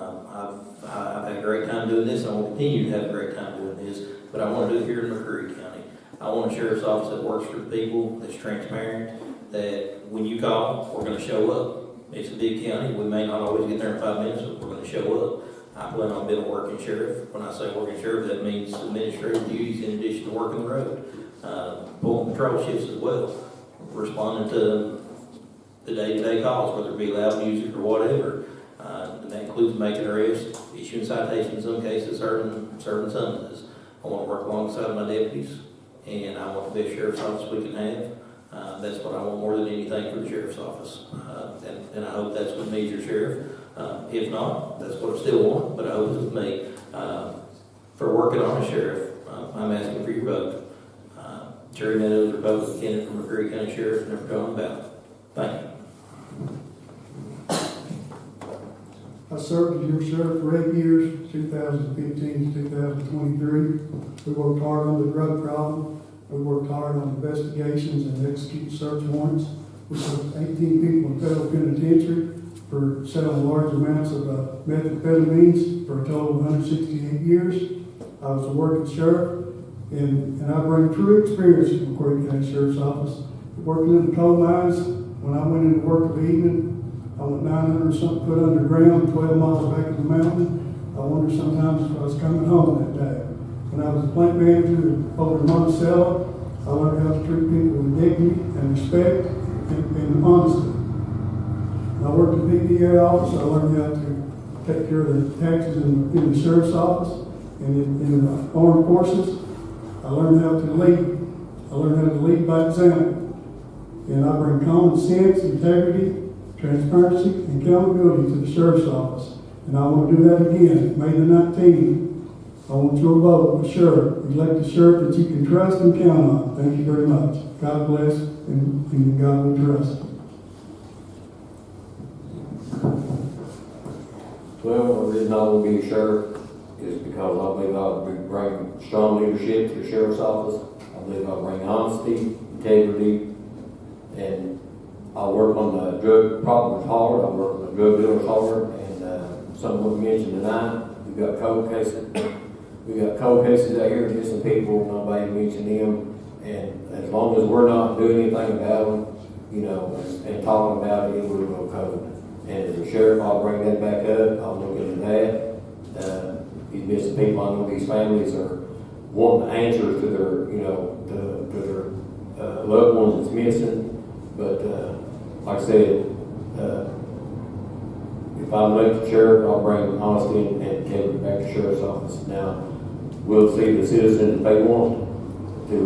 I've had a great time doing this. I want to continue to have a great time doing this, but I want to do it here in McCreary County. I want a sheriff's office that works for the people, that's transparent, that when you call, we're going to show up. It's a big county. We may not always get there in 5 minutes, but we're going to show up. I plan on being a working sheriff. When I say working sheriff, that means administrative duties in addition to working the road. Pulling patrol shifts as well. Responding to the day-to-day calls, whether it be loud music or whatever. And that includes making arrests, issuing citations in some cases, serving summonses. I want to work alongside my deputies, and I want the best sheriff's office we can have. That's what I want more than anything for the sheriff's office. And I hope that's with me as your sheriff. If not, that's what I still want, but I hope it's with me. For working on a sheriff, I'm asking for your vote. Jerry Meadows, Republican candidate for McCreary County Sheriff, never gone about. Thank you. I served as your sheriff for 8 years, 2015 to 2023. We worked hard on the drug problem. We worked hard on investigations and executed search warrants. We took 18 people in federal penitentiary for selling large amounts of methamphetamines for a total of 168 years. I was a working sheriff, and I bring true experience from McCreary County Sheriff's Office. Working in the coal mines, when I went into work of the evening, I went 900 something foot underground, 12 miles back in the mountain. I wonder sometimes if I was coming home that day. When I was a plant manager over in Monticello, I learned how to treat people with dignity and respect and honesty. When I worked in the PDA office, I learned how to take care of the taxes in the sheriff's office and in the armed forces. I learned how to lead. I learned how to lead by example. And I bring common sense, integrity, transparency, and accountability to the sheriff's office. And I want to do that again, May the 19th. I want your vote for sheriff. Elect a sheriff that you can trust and count on. Thank you very much. God bless, and in God we trust. Well, the reason I want to be a sheriff is because I believe I would bring strong leadership to the sheriff's office. I believe I bring honesty, integrity, and I work on the drug problems hard. I work on the drug dealers hard, and something we mentioned tonight, we've got cold cases. We got cold cases out here, missing people, nobody mentioned them, and as long as we're not doing anything about them, you know, and talking about it, we're going to code. And as a sheriff, I'll bring that back up. I'll look into that. These missing people, I know these families are wanting answers to their, you know, to their loved ones that's missing. But like I said, if I'm elected sheriff, I'll bring honesty and integrity back to the sheriff's office. Now, we'll see the citizens if they want to,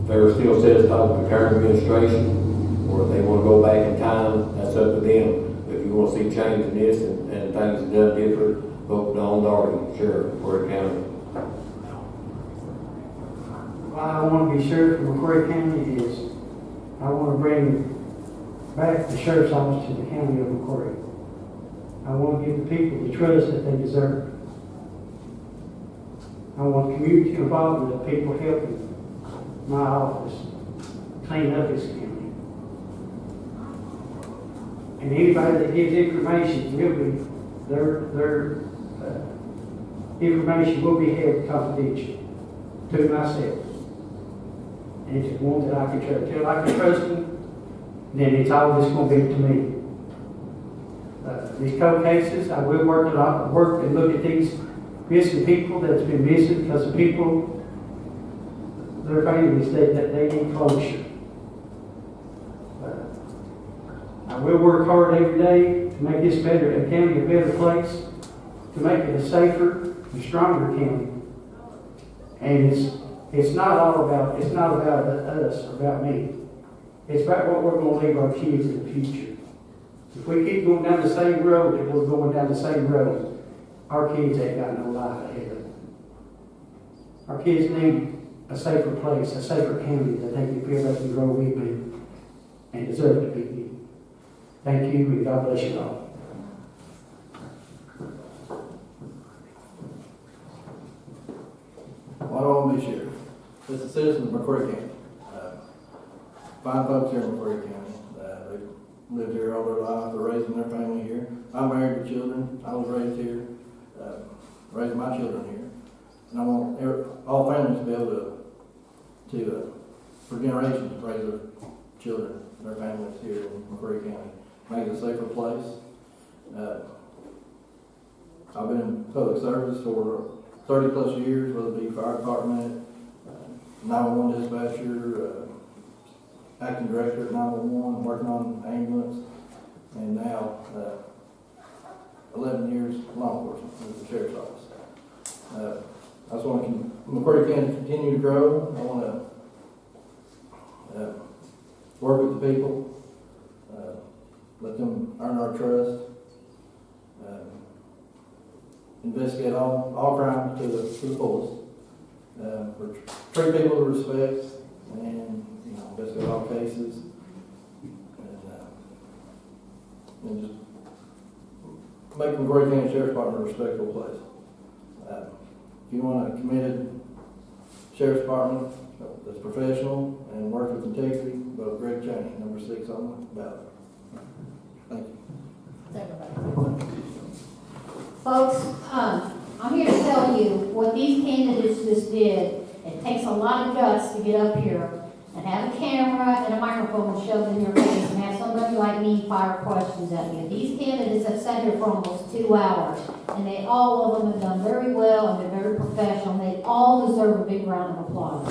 if they're still satisfied with the current administration, or if they want to go back in time, that's up to them. If you want to see change in this and things done different, vote Don Darby, Sheriff, McCreary County. I want to be sheriff of McCreary County is I want to bring back the sheriff's office to the county of McCreary. I want to give the people the trust that they deserve. I want community involvement, people helping my office clean up this county. And anybody that gives information will be, their information will be held confidential to myself. And if it's one that I can trust, till I can trust them, then it's always going to be to me. These cold cases, I will work and look at these missing people that's been missing because the people, their families, they need closure. I will work hard every day to make this better, a county a better place, to make it a safer and stronger county. And it's not about us or about me. It's about what we're going to leave our kids in the future. If we keep going down the same road and we're going down the same road, our kids ain't got no life ahead of them. Our kids need a safer place, a safer county that they can feel they can grow with and deserve to be in. Thank you, and God bless you all. Why do I want to be sheriff? It's a citizen of McCreary County. Fine folks here in McCreary County. They've lived here all their life. They're raising their family here. I'm married with children. I was raised here. Raised my children here. And I want all families to be able to for generations, raise their children, their families here in McCreary County. Make it a safer place. I've been in public service for 30 plus years, whether it be fire department, 911 dispatcher, acting director at 911, working on ambulance, and now 11 years law enforcement with the sheriff's office. I just want to McCreary County continue to grow. I want to work with the people, let them earn our trust, investigate all crimes to the fullest, treat people with respect, and investigate all cases, and just make the McCreary County Sheriff's Department a respectable place. If you want a committed Sheriff's Department that's professional and works with integrity, vote Greg Chaney, number 6 on the ballot. Thank you. Folks, I'm here to tell you what these candidates just did. It takes a lot of guts to get up here and have a camera and a microphone shoved in your face and have somebody like me fire questions at you. These candidates have sat here for almost 2 hours, and all of them have done very well and been very professional. They all deserve a big round of applause.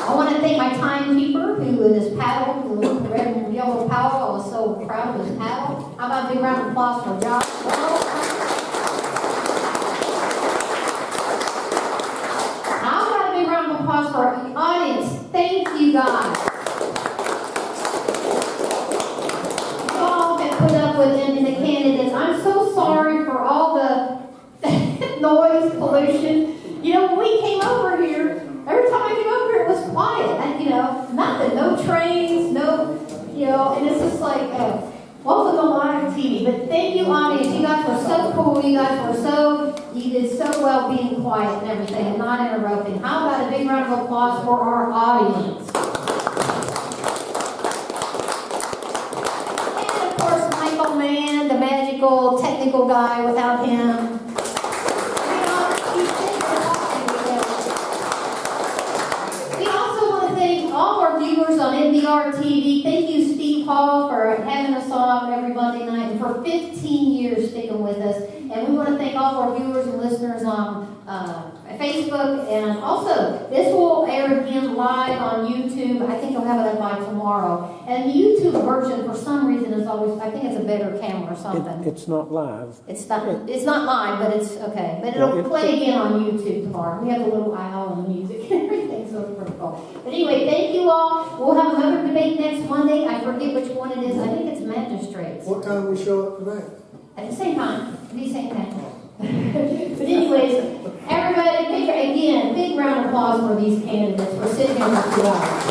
I want to thank my timekeeper who with his paddle, the little red and yellow paddle, I was so proud of his paddle. How about a big round of applause for Josh? How about a big round of applause for our audience? Thank you guys. You all have put up with in the candidates. I'm so sorry for all the noise, pollution. When we came over here, every time I came over here, it was quiet. Nothing, no trains, and it's just like, welcome to live TV. But thank you, audience. You guys were so cool. You did so well being quiet and everything and not interrupting. How about a big round of applause for our audience? And of course, Michael Mann, the magical technical guy. Without him, on NBR TV. Thank you, Steve Hall, for having us on every Monday night and for 15 years sticking with us. And we want to thank all of our viewers and listeners on Facebook. And also, this will air again live on YouTube. I think I'll have it up by tomorrow. And the YouTube version, for some reason, is always, I think it's a better camera or something. It's not live. It's not live, but it's okay. But it'll play again on YouTube tomorrow. We have a little owl and music and everything, so it's pretty cool. But anyway, thank you all. We'll have another debate next Monday. I forget which one it is. I think it's magistrates. What time we show up for that? at the same time, these same things. But anyways, everybody, big round of applause for these candidates for sitting here for 2 hours.